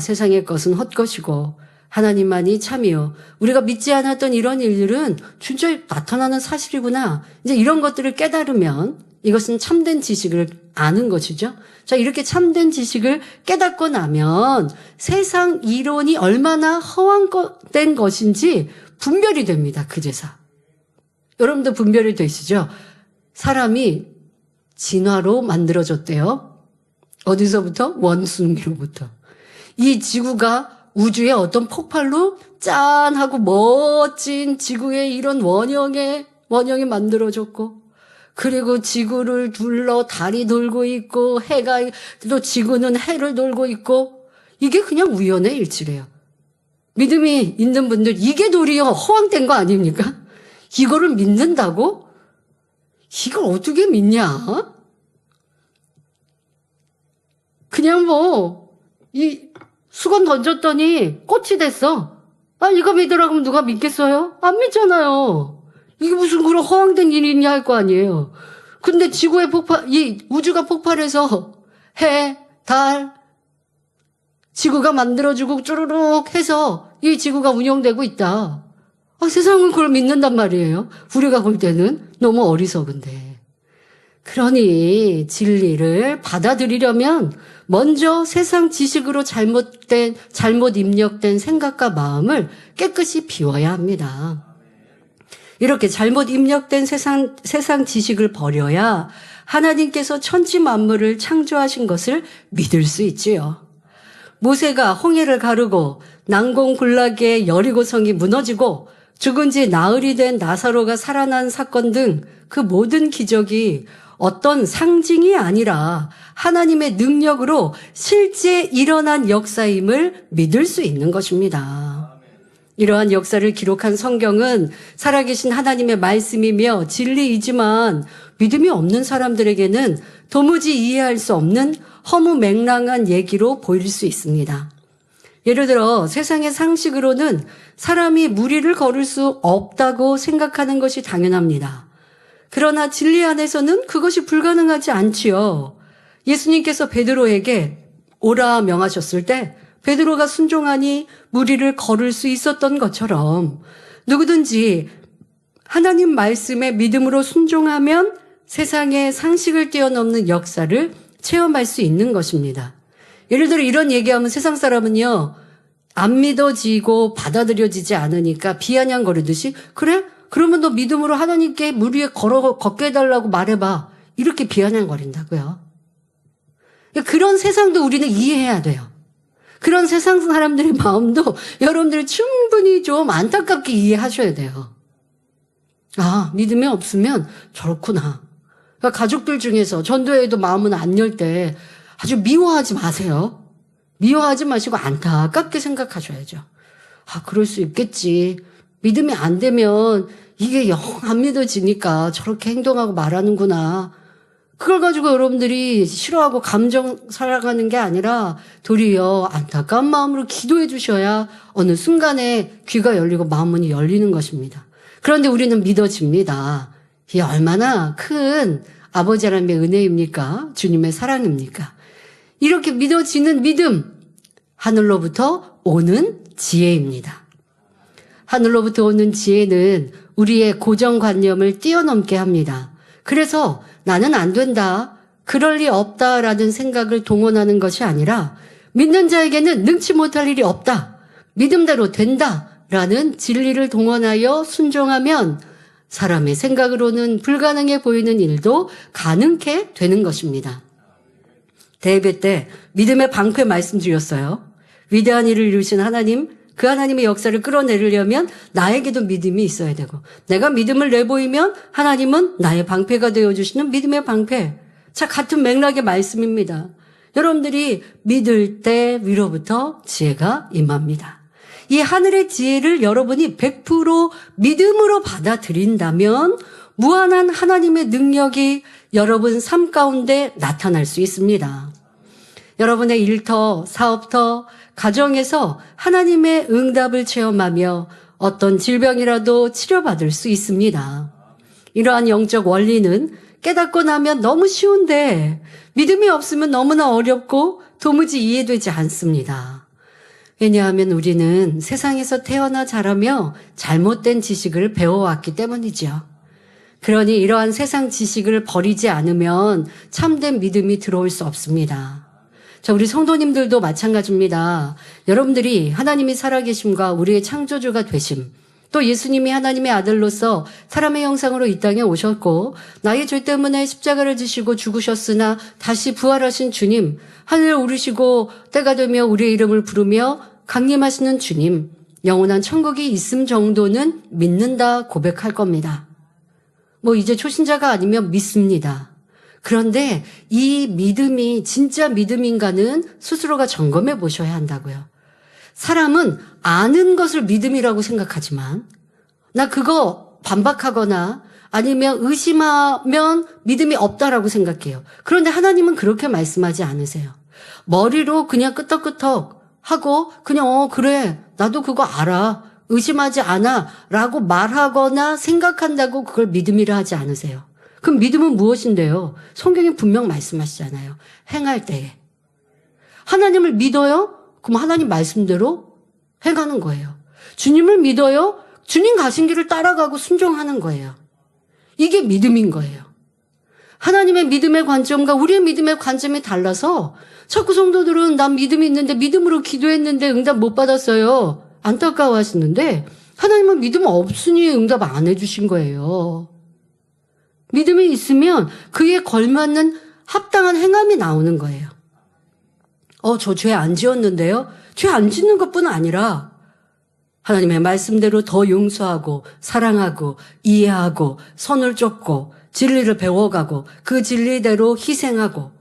세상의 것은 헛것이고 하나님만이 참이요. 우리가 믿지 않았던 이런 일들은 진짜 나타나는 사실이구나. 이제 이런 것들을 깨달으면 이것은 참된 지식을 아는 것이죠. 자, 이렇게 참된 지식을 깨닫고 나면 세상 이론이 얼마나 허황된 것인지 분별이 됩니다. 그제서. 여러분도 분별이 되시죠? 사람이 진화로 만들어졌대요. 어디서부터? 원숭이로부터. 이 지구가 우주의 어떤 폭발로 짠 하고 멋진 지구의 이런 원형이 만들어졌고, 그리고 지구를 둘러 달이 돌고 있고, 또 지구는 해를 돌고 있고, 이게 그냥 우연의 일치래요. 믿음이 있는 분들, 이게 도리어 허황된 거 아닙니까? 이거를 믿는다고? 이걸 어떻게 믿냐? 그냥 이 수건 던졌더니 꽃이 됐어. 아, 이거 믿으라고 하면 누가 믿겠어요? 안 믿잖아요. 이게 무슨 그런 허황된 일이냐 할 거 아니에요. 근데 이 우주가 폭발해서 해, 달, 지구가 만들어지고 쭈루룩 해서 이 지구가 운영되고 있다. 세상은 그걸 믿는단 말이에요. 우리가 볼 때는 너무 어리석은데. 그러니 진리를 받아들이려면 먼저 세상 지식으로 잘못 입력된 생각과 마음을 깨끗이 비워야 합니다. 이렇게 잘못 입력된 세상 지식을 버려야 하나님께서 천지 만물을 창조하신 것을 믿을 수 있지요. 모세가 홍해를 가르고 난공불락의 여리고성이 무너지고 죽은 지 나흘이 된 나사로가 살아난 사건 등 그 모든 기적이 어떤 상징이 아니라 하나님의 능력으로 실제 일어난 역사임을 믿을 수 있는 것입니다. 이러한 역사를 기록한 성경은 살아계신 하나님의 말씀이며 진리이지만 믿음이 없는 사람들에게는 도무지 이해할 수 없는 허무맹랑한 얘기로 보일 수 있습니다. 예를 들어 세상의 상식으로는 사람이 무리를 걸을 수 없다고 생각하는 것이 당연합니다. 그러나 진리 안에서는 그것이 불가능하지 않지요. 예수님께서 베드로에게 오라 명하셨을 때 베드로가 순종하니 무리를 걸을 수 있었던 것처럼 누구든지 하나님 말씀에 믿음으로 순종하면 세상의 상식을 뛰어넘는 역사를 체험할 수 있는 것입니다. 예를 들어 이런 얘기하면 세상 사람은요, 안 믿어지고 받아들여지지 않으니까 비아냥거리듯이, 그래? 그러면 너 믿음으로 하나님께 물 위에 걷게 해달라고 말해봐. 이렇게 비아냥거린다고요. 그런 세상도 우리는 이해해야 돼요. 그런 세상 사람들의 마음도 여러분들이 충분히 좀 안타깝게 이해하셔야 돼요. 아, 믿음이 없으면 저렇구나. 그러니까 가족들 중에서 전도회에도 마음은 안 열 때 아주 미워하지 마세요. 미워하지 마시고 안타깝게 생각하셔야죠. 아, 그럴 수 있겠지. 믿음이 안 되면 이게 영 안 믿어지니까 저렇게 행동하고 말하는구나. 그걸 가지고 여러분들이 싫어하고 감정 살아가는 게 아니라 도리어 안타까운 마음으로 기도해 주셔야 어느 순간에 귀가 열리고 마음문이 열리는 것입니다. 그런데 우리는 믿어집니다. 이게 얼마나 큰 아버지 하나님의 은혜입니까? 주님의 사랑입니까? 이렇게 믿어지는 믿음, 하늘로부터 오는 지혜입니다. 하늘로부터 오는 지혜는 우리의 고정관념을 뛰어넘게 합니다. 그래서 나는 안 된다, 그럴 리 없다라는 생각을 동원하는 것이 아니라 믿는 자에게는 능치 못할 일이 없다, 믿음대로 된다라는 진리를 동원하여 순종하면 사람의 생각으로는 불가능해 보이는 일도 가능케 되는 것입니다. 대예배 때 믿음의 방패 말씀드렸어요. 위대한 일을 이루신 하나님, 그 하나님의 역사를 끌어내리려면 나에게도 믿음이 있어야 되고, 내가 믿음을 내보이면 하나님은 나의 방패가 되어주시는 믿음의 방패. 자, 같은 맥락의 말씀입니다. 여러분들이 믿을 때 위로부터 지혜가 임합니다. 이 하늘의 지혜를 여러분이 100% 믿음으로 받아들인다면 무한한 하나님의 능력이 여러분 삶 가운데 나타날 수 있습니다. 여러분의 일터, 사업터, 가정에서 하나님의 응답을 체험하며 어떤 질병이라도 치료받을 수 있습니다. 이러한 영적 원리는 깨닫고 나면 너무 쉬운데 믿음이 없으면 너무나 어렵고 도무지 이해되지 않습니다. 왜냐하면 우리는 세상에서 태어나 자라며 잘못된 지식을 배워왔기 때문이죠. 그러니 이러한 세상 지식을 버리지 않으면 참된 믿음이 들어올 수 없습니다. 자, 우리 성도님들도 마찬가지입니다. 여러분들이 하나님이 살아계심과 우리의 창조주가 되심, 또 예수님이 하나님의 아들로서 사람의 형상으로 이 땅에 오셨고 나의 죄 때문에 십자가를 지시고 죽으셨으나 다시 부활하신 주님, 하늘을 오르시고 때가 되며 우리의 이름을 부르며 강림하시는 주님, 영원한 천국이 있음 정도는 믿는다 고백할 겁니다. 뭐 이제 초신자가 아니면 믿습니다. 그런데 이 믿음이 진짜 믿음인가는 스스로가 점검해 보셔야 한다고요. 사람은 아는 것을 믿음이라고 생각하지만 나 그거 반박하거나 아니면 의심하면 믿음이 없다라고 생각해요. 그런데 하나님은 그렇게 말씀하지 않으세요. 머리로 그냥 끄떡끄떡 하고 그냥 그래 나도 그거 알아 의심하지 않아 라고 말하거나 생각한다고 그걸 믿음이라 하지 않으세요. 그럼 믿음은 무엇인데요? 성경이 분명 말씀하시잖아요. 행할 때에. 하나님을 믿어요? 그럼 하나님 말씀대로 행하는 거예요. 주님을 믿어요? 주님 가신 길을 따라가고 순종하는 거예요. 이게 믿음인 거예요. 하나님의 믿음의 관점과 우리의 믿음의 관점이 달라서 자꾸 성도들은 난 믿음이 있는데 믿음으로 기도했는데 응답 못 받았어요. 안타까워 하시는데 하나님은 믿음 없으니 응답 안 해주신 거예요. 믿음이 있으면 그에 걸맞는 합당한 행함이 나오는 거예요. 저 죄 안 지었는데요? 죄 안 짓는 것뿐 아니라 하나님의 말씀대로 더 용서하고 사랑하고 이해하고 선을 쫓고 진리를 배워가고 그 진리대로 희생하고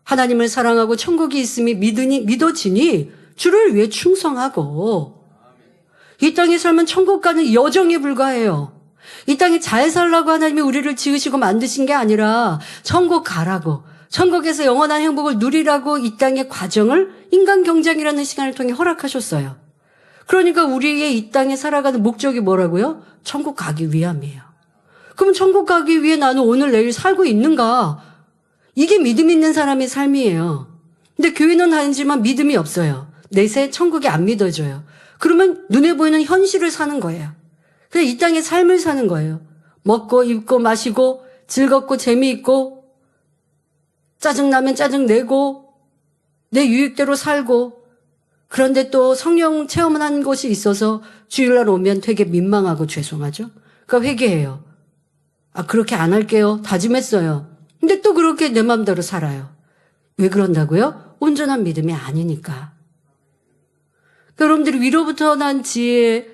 하나님을 사랑하고 천국이 있음이 믿어지니 주를 위해 충성하고 이 땅에 살면 천국 가는 여정에 불과해요. 이 땅에 잘 살라고 하나님이 우리를 지으시고 만드신 게 아니라 천국 가라고 천국에서 영원한 행복을 누리라고 이 땅의 과정을 인간 경쟁이라는 시간을 통해 허락하셨어요. 그러니까 우리의 이 땅에 살아가는 목적이 뭐라고요? 천국 가기 위함이에요. 그럼 천국 가기 위해 나는 오늘 내일 살고 있는가? 이게 믿음 있는 사람의 삶이에요. 근데 교회는 다니지만 믿음이 없어요. 내세 천국이 안 믿어져요. 그러면 눈에 보이는 현실을 사는 거예요. 그냥 이 땅의 삶을 사는 거예요. 먹고 입고 마시고 즐겁고 재미있고 짜증나면 짜증내고 내 유익대로 살고 그런데 또 성령 체험을 한 곳이 있어서 주일날 오면 되게 민망하고 죄송하죠. 그러니까 회개해요. 그렇게 안 할게요. 다짐했어요. 근데 또 그렇게 내 마음대로 살아요. 왜 그런다고요? 온전한 믿음이 아니니까. 여러분들이 위로부터 난 지혜,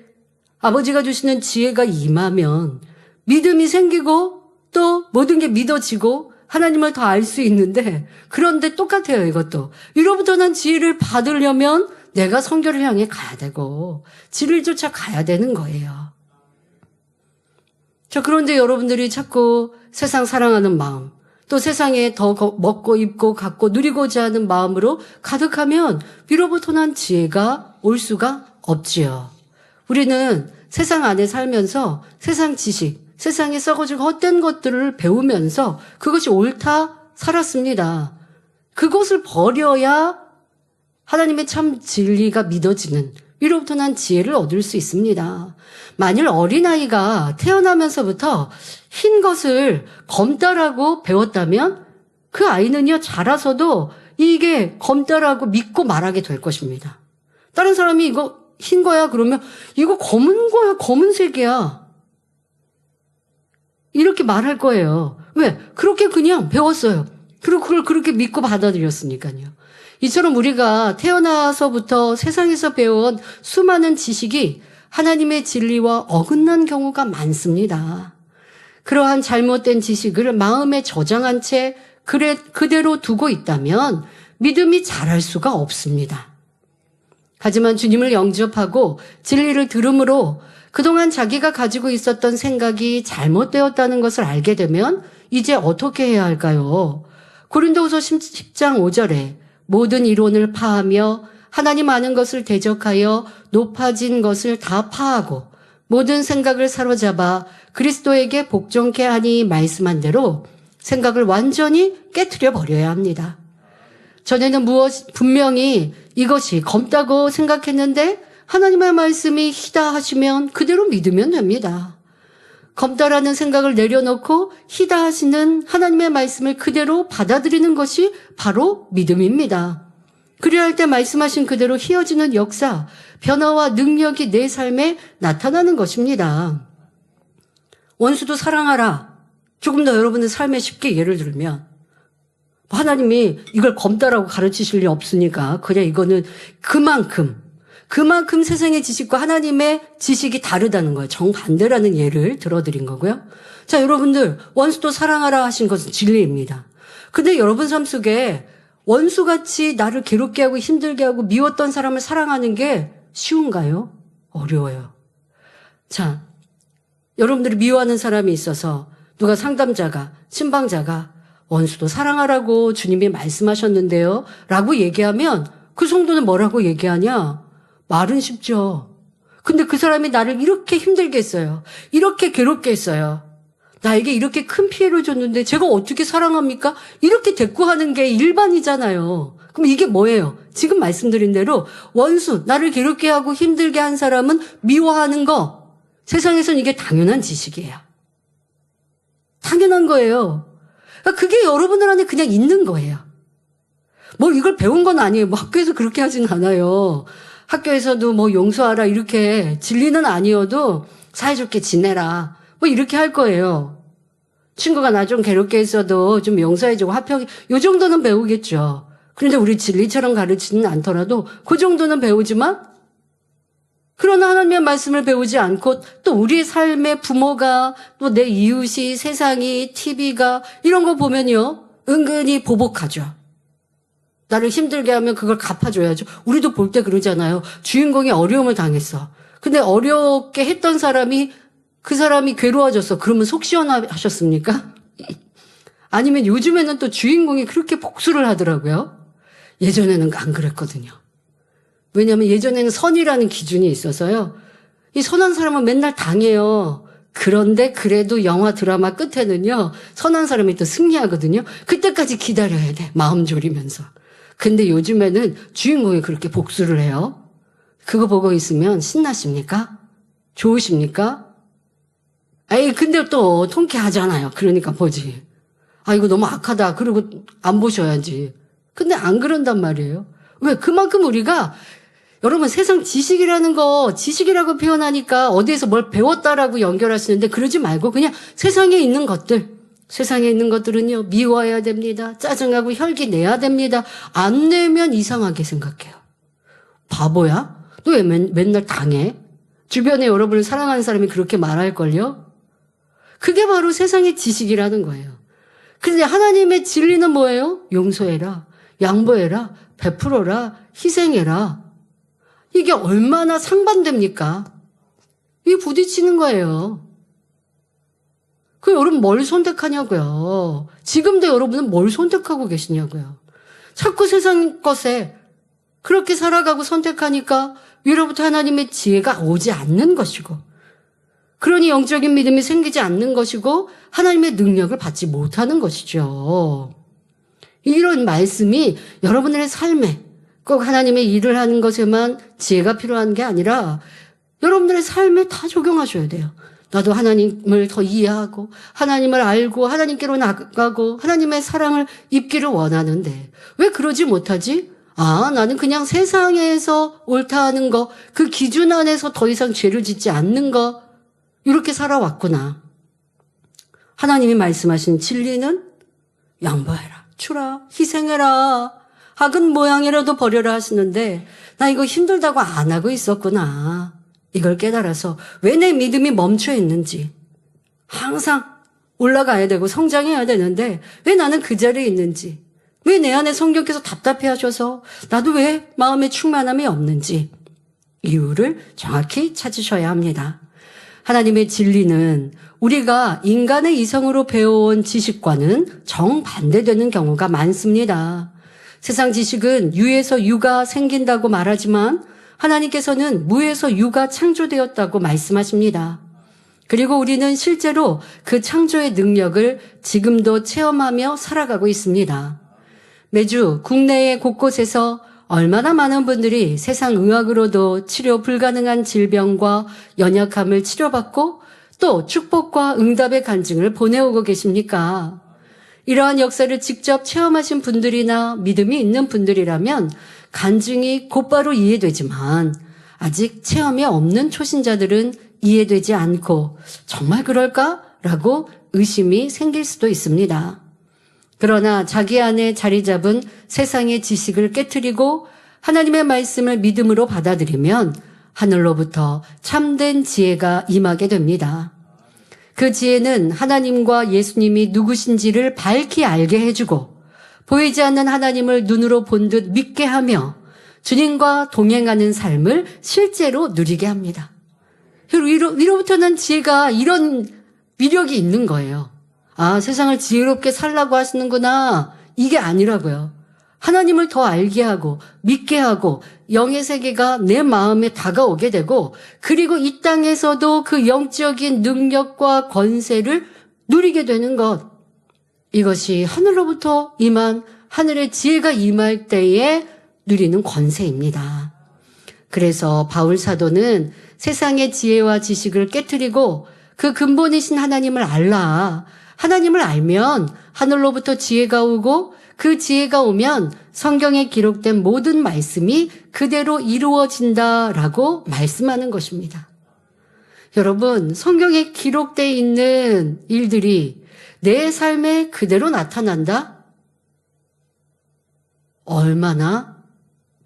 아버지가 주시는 지혜가 임하면 믿음이 생기고 또 모든 게 믿어지고 하나님을 더 알 수 있는데 그런데 똑같아요. 이것도. 위로부터 난 지혜를 받으려면 내가 성결을 향해 가야 되고 진리를 쫓아 가야 되는 거예요. 자, 그런데 여러분들이 자꾸 세상 사랑하는 마음 또 세상에 더 먹고 입고 갖고 누리고자 하는 마음으로 가득하면 위로부터 난 지혜가 올 수가 없지요. 우리는 세상 안에 살면서 세상 지식, 세상에 썩어지고 헛된 것들을 배우면서 그것이 옳다 살았습니다. 그것을 버려야 하나님의 참 진리가 믿어지는 위로부터 난 지혜를 얻을 수 있습니다. 만일 어린아이가 태어나면서부터 흰 것을 검다라고 배웠다면 그 아이는요 자라서도 이게 검다라고 믿고 말하게 될 것입니다. 다른 사람이 이거 흰 거야 그러면 이거 검은 거야 검은색이야 이렇게 말할 거예요. 왜? 그렇게 그냥 배웠어요. 그리고 그걸 그렇게 믿고 받아들였으니까요. 이처럼 우리가 태어나서부터 세상에서 배운 수많은 지식이 하나님의 진리와 어긋난 경우가 많습니다. 그러한 잘못된 지식을 마음에 저장한 채 그대로 두고 있다면 믿음이 자랄 수가 없습니다. 하지만 주님을 영접하고 진리를 들음으로 그동안 자기가 가지고 있었던 생각이 잘못되었다는 것을 알게 되면 이제 어떻게 해야 할까요? 고린도후서 10장 5절에 모든 이론을 파하며 하나님 아는 것을 대적하여 높아진 것을 다 파하고 모든 생각을 사로잡아 그리스도에게 복종케 하니 말씀한 대로 생각을 완전히 깨트려 버려야 합니다. 전에는 분명히 이것이 검다고 생각했는데 하나님의 말씀이 희다 하시면 그대로 믿으면 됩니다. 검다라는 생각을 내려놓고 희다 하시는 하나님의 말씀을 그대로 받아들이는 것이 바로 믿음입니다. 그래야 할 때 말씀하신 그대로 희어지는 역사, 변화와 능력이 내 삶에 나타나는 것입니다. 원수도 사랑하라. 조금 더 여러분의 삶에 쉽게 예를 들면 하나님이 이걸 검다라고 가르치실 리 없으니까 그냥 이거는 그만큼 세상의 지식과 하나님의 지식이 다르다는 거예요. 정반대라는 예를 들어드린 거고요. 자, 여러분들 원수도 사랑하라 하신 것은 진리입니다. 근데 여러분 삶 속에 원수같이 나를 괴롭게 하고 힘들게 하고 미웠던 사람을 사랑하는 게 쉬운가요? 어려워요. 자, 여러분들이 미워하는 사람이 있어서 누가 상담자가, 신방자가 원수도 사랑하라고 주님이 말씀하셨는데요 라고 얘기하면 그 성도는 뭐라고 얘기하냐? 말은 쉽죠. 근데 그 사람이 나를 이렇게 힘들게 했어요. 이렇게 괴롭게 했어요. 나에게 이렇게 큰 피해를 줬는데 제가 어떻게 사랑합니까? 이렇게 대꾸하는 게 일반이잖아요. 그럼 이게 뭐예요? 지금 말씀드린 대로 원수, 나를 괴롭게 하고 힘들게 한 사람은 미워하는 거. 세상에선 이게 당연한 지식이에요. 당연한 거예요. 그러니까 그게 여러분들 안에 그냥 있는 거예요. 뭐 이걸 배운 건 아니에요. 뭐 학교에서 그렇게 하진 않아요. 학교에서도 뭐 용서하라 이렇게 진리는 아니어도 사이좋게 지내라 뭐 이렇게 할 거예요. 친구가 나 좀 괴롭게 했어도 좀 용서해주고 화평 요 정도는 배우겠죠. 그런데 우리 진리처럼 가르치지는 않더라도 그 정도는 배우지만 그러나 하나님의 말씀을 배우지 않고 또 우리의 삶의 부모가 또 내 이웃이 세상이 TV가 이런 거 보면요 은근히 보복하죠. 나를 힘들게 하면 그걸 갚아줘야죠. 우리도 볼 때 그러잖아요. 주인공이 어려움을 당했어. 근데 어렵게 했던 사람이 그 사람이 괴로워졌어. 그러면 속 시원하셨습니까? 아니면 요즘에는 또 주인공이 그렇게 복수를 하더라고요. 예전에는 안 그랬거든요. 왜냐하면 예전에는 선이라는 기준이 있어서요. 이 선한 사람은 맨날 당해요. 그런데 그래도 영화 드라마 끝에는요. 선한 사람이 또 승리하거든요. 그때까지 기다려야 돼. 마음 졸이면서. 근데 요즘에는 주인공이 그렇게 복수를 해요. 그거 보고 있으면 신나십니까? 좋으십니까? 아이 근데 또 통쾌하잖아요. 그러니까 보지. 아 이거 너무 악하다. 그리고 안 보셔야지. 근데 안 그런단 말이에요. 왜? 그만큼 우리가 여러분 세상 지식이라는 거 지식이라고 표현하니까 어디에서 뭘 배웠다라고 연결하시는데 그러지 말고 그냥 세상에 있는 것들. 세상에 있는 것들은요 미워해야 됩니다. 짜증하고 혈기 내야 됩니다. 안 내면 이상하게 생각해요. 바보야? 너 왜 맨날 당해? 주변에 여러분을 사랑하는 사람이 그렇게 말할걸요? 그게 바로 세상의 지식이라는 거예요. 그런데 하나님의 진리는 뭐예요? 용서해라, 양보해라, 베풀어라, 희생해라. 이게 얼마나 상반됩니까? 이게 부딪히는 거예요. 그 여러분 뭘 선택하냐고요. 지금도 여러분은 뭘 선택하고 계시냐고요. 자꾸 세상 것에 그렇게 살아가고 선택하니까 위로부터 하나님의 지혜가 오지 않는 것이고 그러니 영적인 믿음이 생기지 않는 것이고 하나님의 능력을 받지 못하는 것이죠. 이런 말씀이 여러분들의 삶에 꼭 하나님의 일을 하는 것에만 지혜가 필요한 게 아니라 여러분들의 삶에 다 적용하셔야 돼요. 나도 하나님을 더 이해하고 하나님을 알고 하나님께로 나가고 하나님의 사랑을 입기를 원하는데 왜 그러지 못하지? 아, 나는 그냥 세상에서 옳다 하는 거, 그 기준 안에서 더 이상 죄를 짓지 않는 거 이렇게 살아왔구나. 하나님이 말씀하신 진리는 양보해라, 주라, 희생해라, 악은 모양이라도 버려라 하시는데 나 이거 힘들다고 안 하고 있었구나. 이걸 깨달아서 왜 내 믿음이 멈춰 있는지 항상 올라가야 되고 성장해야 되는데 왜 나는 그 자리에 있는지 왜 내 안에 성령께서 답답해 하셔서 나도 왜 마음에 충만함이 없는지 이유를 정확히 찾으셔야 합니다. 하나님의 진리는 우리가 인간의 이성으로 배워온 지식과는 정반대되는 경우가 많습니다. 세상 지식은 유에서 유가 생긴다고 말하지만 하나님께서는 무에서 유가 창조되었다고 말씀하십니다. 그리고 우리는 실제로 그 창조의 능력을 지금도 체험하며 살아가고 있습니다. 매주 국내의 곳곳에서 얼마나 많은 분들이 세상 의학으로도 치료 불가능한 질병과 연약함을 치료받고 또 축복과 응답의 간증을 보내오고 계십니까? 이러한 역사를 직접 체험하신 분들이나 믿음이 있는 분들이라면 간증이 곧바로 이해되지만 아직 체험이 없는 초신자들은 이해되지 않고 정말 그럴까라고 의심이 생길 수도 있습니다. 그러나 자기 안에 자리 잡은 세상의 지식을 깨트리고 하나님의 말씀을 믿음으로 받아들이면 하늘로부터 참된 지혜가 임하게 됩니다. 그 지혜는 하나님과 예수님이 누구신지를 밝히 알게 해주고 보이지 않는 하나님을 눈으로 본 듯 믿게 하며 주님과 동행하는 삶을 실제로 누리게 합니다. 위로부터 난 지혜가 이런 위력이 있는 거예요. 아, 세상을 지혜롭게 살라고 하시는구나. 이게 아니라고요. 하나님을 더 알게 하고 믿게 하고 영의 세계가 내 마음에 다가오게 되고 그리고 이 땅에서도 그 영적인 능력과 권세를 누리게 되는 것. 이것이 하늘로부터 임한 하늘의 지혜가 임할 때에 누리는 권세입니다. 그래서 바울 사도는 세상의 지혜와 지식을 깨트리고 그 근본이신 하나님을 알라. 하나님을 알면 하늘로부터 지혜가 오고 그 지혜가 오면 성경에 기록된 모든 말씀이 그대로 이루어진다라고 말씀하는 것입니다. 여러분, 성경에 기록되어 있는 일들이 내 삶에 그대로 나타난다? 얼마나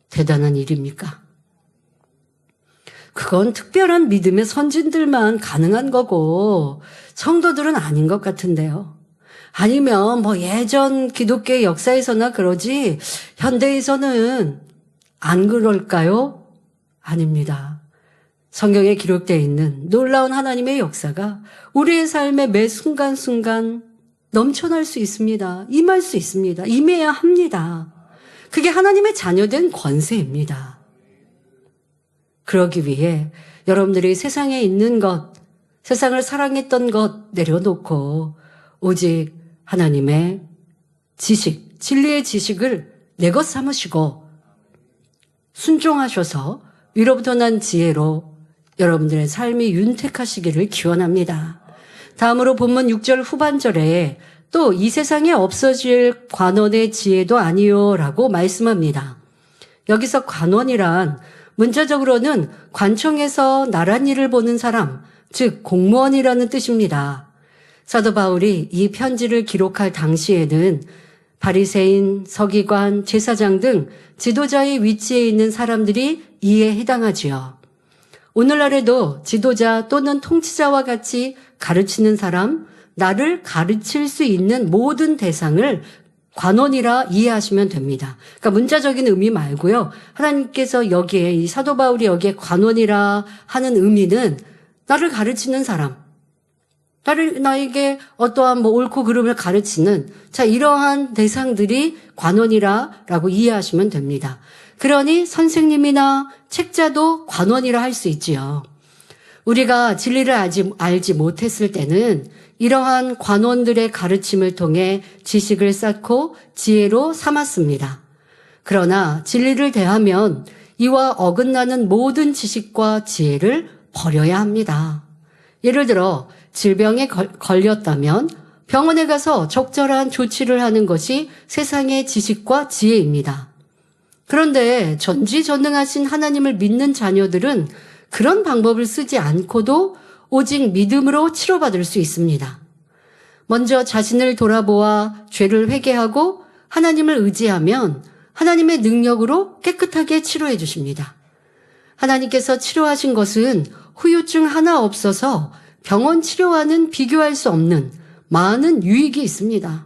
대단한 일입니까? 그건 특별한 믿음의 선진들만 가능한 거고 성도들은 아닌 것 같은데요. 아니면 예전 기독교의 역사에서나 그러지 현대에서는 안 그럴까요? 아닙니다. 성경에 기록되어 있는 놀라운 하나님의 역사가 우리의 삶의 매 순간순간 넘쳐날 수 있습니다. 임할 수 있습니다. 임해야 합니다. 그게 하나님의 자녀된 권세입니다. 그러기 위해 여러분들이 세상에 있는 것, 세상을 사랑했던 것 내려놓고 오직 하나님의 지식, 진리의 지식을 내 것 삼으시고 순종하셔서 위로부터 난 지혜로 여러분들의 삶이 윤택하시기를 기원합니다. 다음으로 본문 6절 후반절에 또 이 세상에 없어질 관원의 지혜도 아니요 라고 말씀합니다. 여기서 관원이란 문자적으로는 관청에서 나란 일을 보는 사람, 즉 공무원이라는 뜻입니다. 사도 바울이 이 편지를 기록할 당시에는 바리새인, 서기관, 제사장 등 지도자의 위치에 있는 사람들이 이에 해당하지요. 오늘날에도 지도자 또는 통치자와 같이 가르치는 사람, 나를 가르칠 수 있는 모든 대상을 관원이라 이해하시면 됩니다. 그러니까 문자적인 의미 말고요. 하나님께서 여기에 이 사도 바울이 여기에 관원이라 하는 의미는 나를 가르치는 사람, 나에게 어떠한 옳고 그름을 가르치는 이러한 대상들이 관원이라라고 이해하시면 됩니다. 그러니 선생님이나 책자도 관원이라 할 수 있지요. 우리가 진리를 알지 못했을 때는 이러한 관원들의 가르침을 통해 지식을 쌓고 지혜로 삼았습니다. 그러나 진리를 대하면 이와 어긋나는 모든 지식과 지혜를 버려야 합니다. 예를 들어 질병에 걸렸다면 병원에 가서 적절한 조치를 하는 것이 세상의 지식과 지혜입니다. 그런데 전지전능하신 하나님을 믿는 자녀들은 그런 방법을 쓰지 않고도 오직 믿음으로 치료받을 수 있습니다. 먼저 자신을 돌아보아 죄를 회개하고 하나님을 의지하면 하나님의 능력으로 깨끗하게 치료해 주십니다. 하나님께서 치료하신 것은 후유증 하나 없어서 병원 치료와는 비교할 수 없는 많은 유익이 있습니다.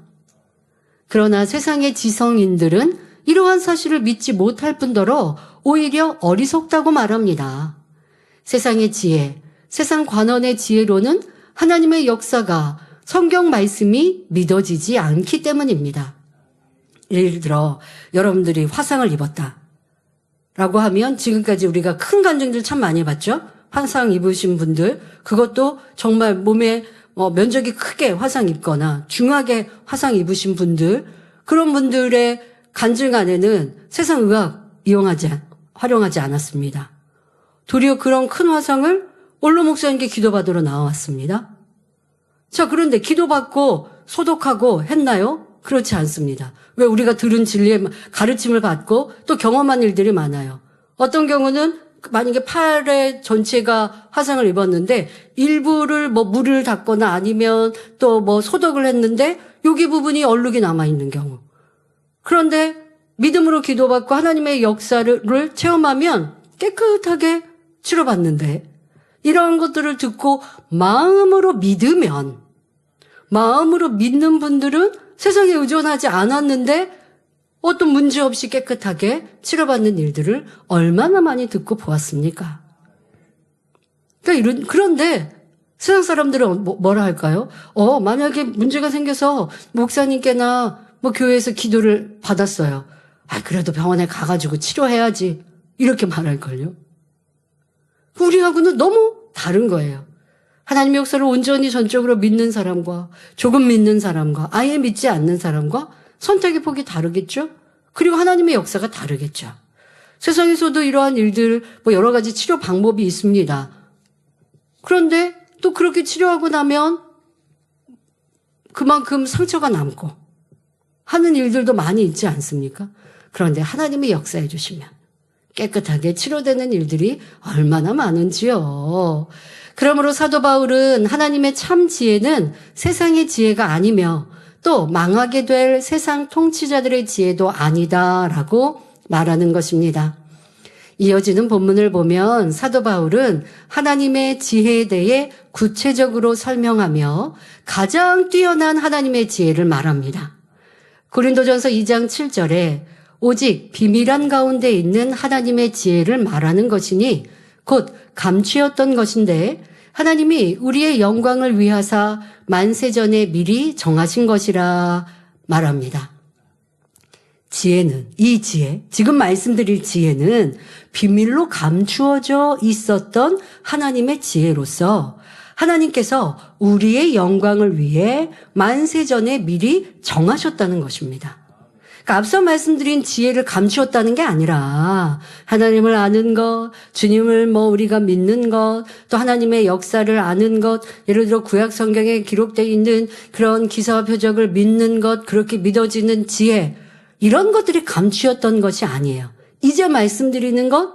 그러나 세상의 지성인들은 이러한 사실을 믿지 못할 뿐더러 오히려 어리석다고 말합니다. 세상의 지혜, 세상 관원의 지혜로는 하나님의 역사가 성경 말씀이 믿어지지 않기 때문입니다. 예를 들어 여러분들이 화상을 입었다 라고 하면 지금까지 우리가 큰 간증들 참 많이 봤죠? 화상 입으신 분들, 그것도 정말 몸에 면적이 크게 화상 입거나 중하게 화상 입으신 분들, 그런 분들의 간증 안에는 세상 의학 활용하지 않았습니다. 도리어 그런 큰 화상을 원로 목사님께 기도받으러 나왔습니다. 자, 그런데 기도받고 소독하고 했나요? 그렇지 않습니다. 왜? 우리가 들은 진리의 가르침을 받고 또 경험한 일들이 많아요. 어떤 경우는 만약에 팔의 전체가 화상을 입었는데 일부를 뭐 물을 닦거나 아니면 또 뭐 소독을 했는데 여기 부분이 얼룩이 남아있는 경우. 그런데 믿음으로 기도받고 하나님의 역사를 체험하면 깨끗하게 치료받는데 이러한 것들을 듣고 마음으로 믿으면 마음으로 믿는 분들은 세상에 의존하지 않았는데 어떤 문제 없이 깨끗하게 치료받는 일들을 얼마나 많이 듣고 보았습니까? 그런데 세상 사람들은 뭐라 할까요? 만약에 문제가 생겨서 목사님께나 뭐 교회에서 기도를 받았어요. 그래도 병원에 가가지고 치료해야지. 이렇게 말할걸요. 우리하고는 너무 다른 거예요. 하나님의 역사를 온전히 전적으로 믿는 사람과 조금 믿는 사람과 아예 믿지 않는 사람과 선택의 폭이 다르겠죠? 그리고 하나님의 역사가 다르겠죠. 세상에서도 이러한 일들, 뭐 여러 가지 치료 방법이 있습니다. 그런데 또 그렇게 치료하고 나면 그만큼 상처가 남고 하는 일들도 많이 있지 않습니까? 그런데 하나님이 역사해 주시면 깨끗하게 치료되는 일들이 얼마나 많은지요. 그러므로 사도 바울은 하나님의 참 지혜는 세상의 지혜가 아니며 또 망하게 될 세상 통치자들의 지혜도 아니다라고 말하는 것입니다. 이어지는 본문을 보면 사도 바울은 하나님의 지혜에 대해 구체적으로 설명하며 가장 뛰어난 하나님의 지혜를 말합니다. 고린도전서 2장 7절에 오직 비밀한 가운데 있는 하나님의 지혜를 말하는 것이니 곧 감추었던 것인데 하나님이 우리의 영광을 위하사 만세전에 미리 정하신 것이라 말합니다. 이 지혜, 지금 말씀드릴 지혜는 비밀로 감추어져 있었던 하나님의 지혜로서 하나님께서 우리의 영광을 위해 만세전에 미리 정하셨다는 것입니다. 그러니까 앞서 말씀드린 지혜를 감추었다는 게 아니라 하나님을 아는 것, 주님을 우리가 믿는 것, 또 하나님의 역사를 아는 것, 예를 들어 구약 성경에 기록되어 있는 그런 기사와 표적을 믿는 것, 그렇게 믿어지는 지혜, 이런 것들이 감추었던 것이 아니에요. 이제 말씀드리는 것,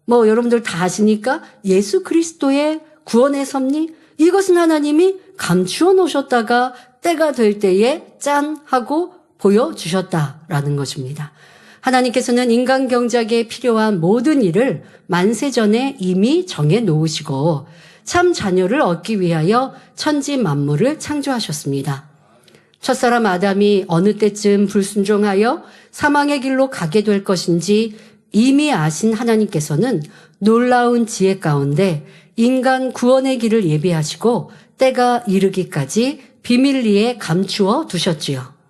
여러분들 다 아시니까 예수 그리스도의 구원의 섭리, 이것은 하나님이 감추어 놓으셨다가 때가 될 때에 짠 하고 보여주셨다라는 것입니다. 하나님께서는 인간 경작에 필요한 모든 일을 만세전에 이미 정해 놓으시고 참 자녀를 얻기 위하여 천지 만물을 창조하셨습니다. 첫사람 아담이 어느 때쯤 불순종하여 사망의 길로 가게 될 것인지 이미 아신 하나님께서는 놀라운 지혜 가운데 인간 구원의 길을 예비하시고 때가 이르기까지 비밀리에 감추어 두셨지요.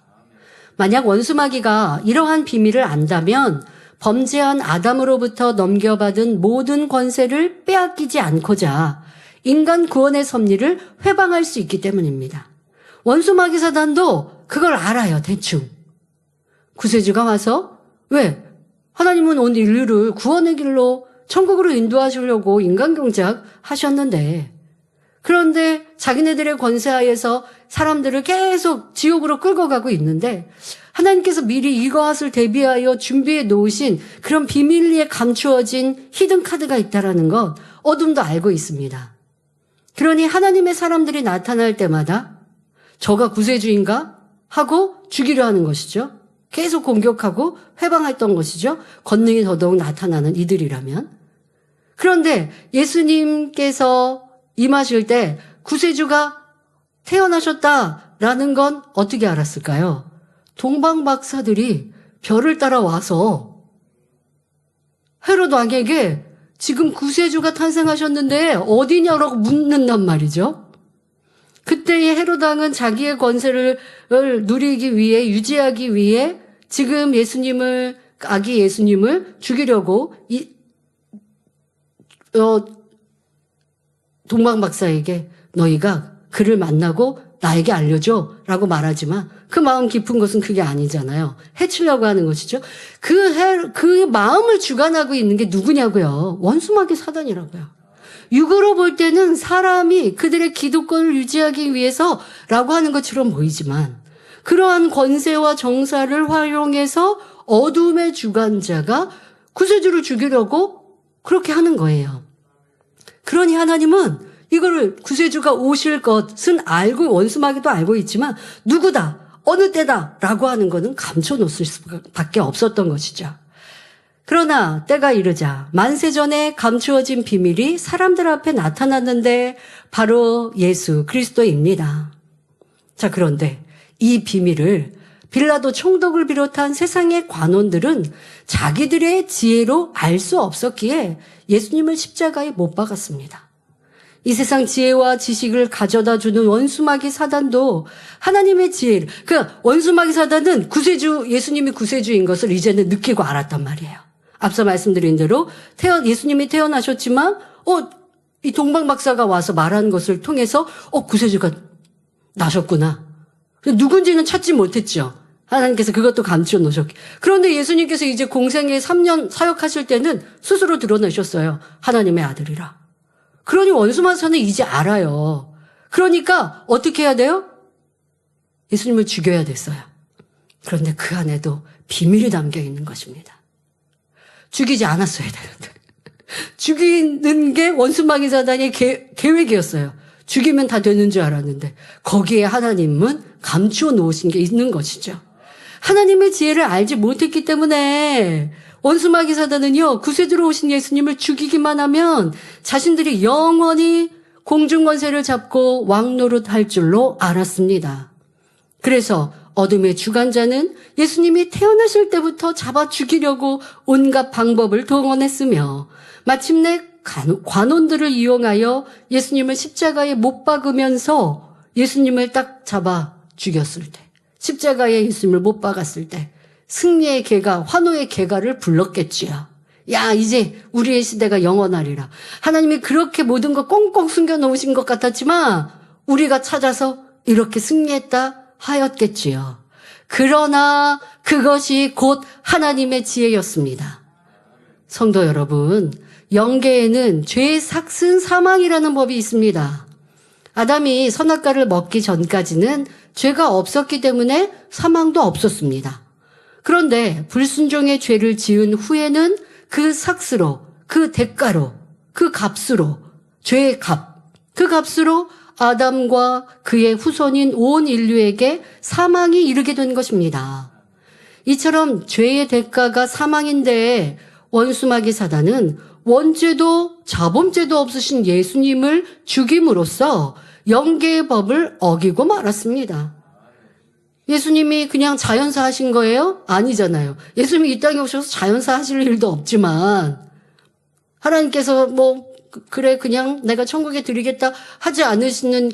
만약 원수마귀가 이러한 비밀을 안다면 범죄한 아담으로부터 넘겨받은 모든 권세를 빼앗기지 않고자 인간 구원의 섭리를 회방할 수 있기 때문입니다. 원수마귀 사단도 그걸 알아요, 대충. 구세주가 와서 왜? 하나님은 온 인류를 구원의 길로 천국으로 인도하시려고 인간경작 하셨는데 그런데 자기네들의 권세하에서 사람들을 계속 지옥으로 끌고 가고 있는데 하나님께서 미리 이것을 대비하여 준비해 놓으신 그런 비밀리에 감추어진 히든 카드가 있다라는 것 어둠도 알고 있습니다. 그러니 하나님의 사람들이 나타날 때마다 저가 구세주인가? 하고 죽이려 하는 것이죠. 계속 공격하고 회방했던 것이죠. 권능이 더더욱 나타나는 이들이라면. 그런데 예수님께서 임하실 때 구세주가 태어나셨다라는 건 어떻게 알았을까요? 동방박사들이 별을 따라와서 헤롯 왕에게 지금 구세주가 탄생하셨는데 어디냐라고 묻는단 말이죠. 그때의 헤롯 왕은 자기의 권세를 누리기 위해 유지하기 위해 지금 아기 예수님을 죽이려고 동방박사에게 너희가 그를 만나고 나에게 알려줘 라고 말하지만 그 마음 깊은 것은 그게 아니잖아요. 해치려고 하는 것이죠. 그 마음을 주관하고 있는 게 누구냐고요. 원수마귀 사단이라고요. 육으로 볼 때는 사람이 그들의 기득권을 유지하기 위해서라고 하는 것처럼 보이지만 그러한 권세와 정사를 활용해서 어둠의 주관자가 구세주를 죽이려고 그렇게 하는 거예요. 그러니 하나님은 이거를 구세주가 오실 것은 알고 원수마귀도 알고 있지만 누구다, 어느 때다라고 하는 거는 감춰놓을 수밖에 없었던 것이죠. 그러나 때가 이르자 만세전에 감추어진 비밀이 사람들 앞에 나타났는데 바로 예수 그리스도입니다. 자, 그런데 이 비밀을 빌라도 총독을 비롯한 세상의 관원들은 자기들의 지혜로 알 수 없었기에 예수님을 십자가에 못 박았습니다. 이 세상 지혜와 지식을 가져다 주는 원수마귀 사단도 하나님의 지혜를, 원수마귀 사단은 예수님이 구세주인 것을 이제는 느끼고 알았단 말이에요. 앞서 말씀드린 대로 예수님이 태어나셨지만 이 동방 박사가 와서 말한 것을 통해서 구세주가 나셨구나. 누군지는 찾지 못했죠. 하나님께서 그것도 감추어 놓으셨기. 그런데 예수님께서 이제 공생에 3년 사역하실 때는 스스로 드러내셨어요. 하나님의 아들이라. 그러니 원수마귀는 이제 알아요. 그러니까 어떻게 해야 돼요? 예수님을 죽여야 됐어요. 그런데 그 안에도 비밀이 담겨 있는 것입니다. 죽이지 않았어야 되는데. 죽이는 게 원수마귀 사단의 계획이었어요. 죽이면 다 되는 줄 알았는데 거기에 하나님은 감추어 놓으신 게 있는 것이죠. 하나님의 지혜를 알지 못했기 때문에 원수마귀 사단은요, 구세주로 오신 예수님을 죽이기만 하면 자신들이 영원히 공중권세를 잡고 왕노릇할 줄로 알았습니다. 그래서 어둠의 주관자는 예수님이 태어나실 때부터 잡아 죽이려고 온갖 방법을 동원했으며 마침내 관원들을 이용하여 예수님을 십자가에 못 박으면서 예수님을 딱 잡아 죽였을 때, 십자가에 예수님을 못 박았을 때 승리의 개가, 환호의 개가를 불렀겠지요. 야, 이제 우리의 시대가 영원하리라. 하나님이 그렇게 모든 거 꽁꽁 숨겨놓으신 것 같았지만 우리가 찾아서 이렇게 승리했다 하였겠지요. 그러나 그것이 곧 하나님의 지혜였습니다. 성도 여러분, 영계에는 죄의 삭슨 사망이라는 법이 있습니다. 아담이 선악과를 먹기 전까지는 죄가 없었기 때문에 사망도 없었습니다. 그런데 불순종의 죄를 지은 후에는 그 삭스로, 그 대가로, 그 값으로, 죄의 값, 그 값으로 아담과 그의 후손인 온 인류에게 사망이 이르게 된 것입니다. 이처럼 죄의 대가가 사망인데 원수마귀 사단은 원죄도 자범죄도 없으신 예수님을 죽임으로써 영계의 법을 어기고 말았습니다. 예수님이 그냥 자연사 하신 거예요? 아니잖아요. 예수님이 이 땅에 오셔서 자연사 하실 일도 없지만 하나님께서 그래 그냥 내가 천국에 드리겠다 하지 않으셨다면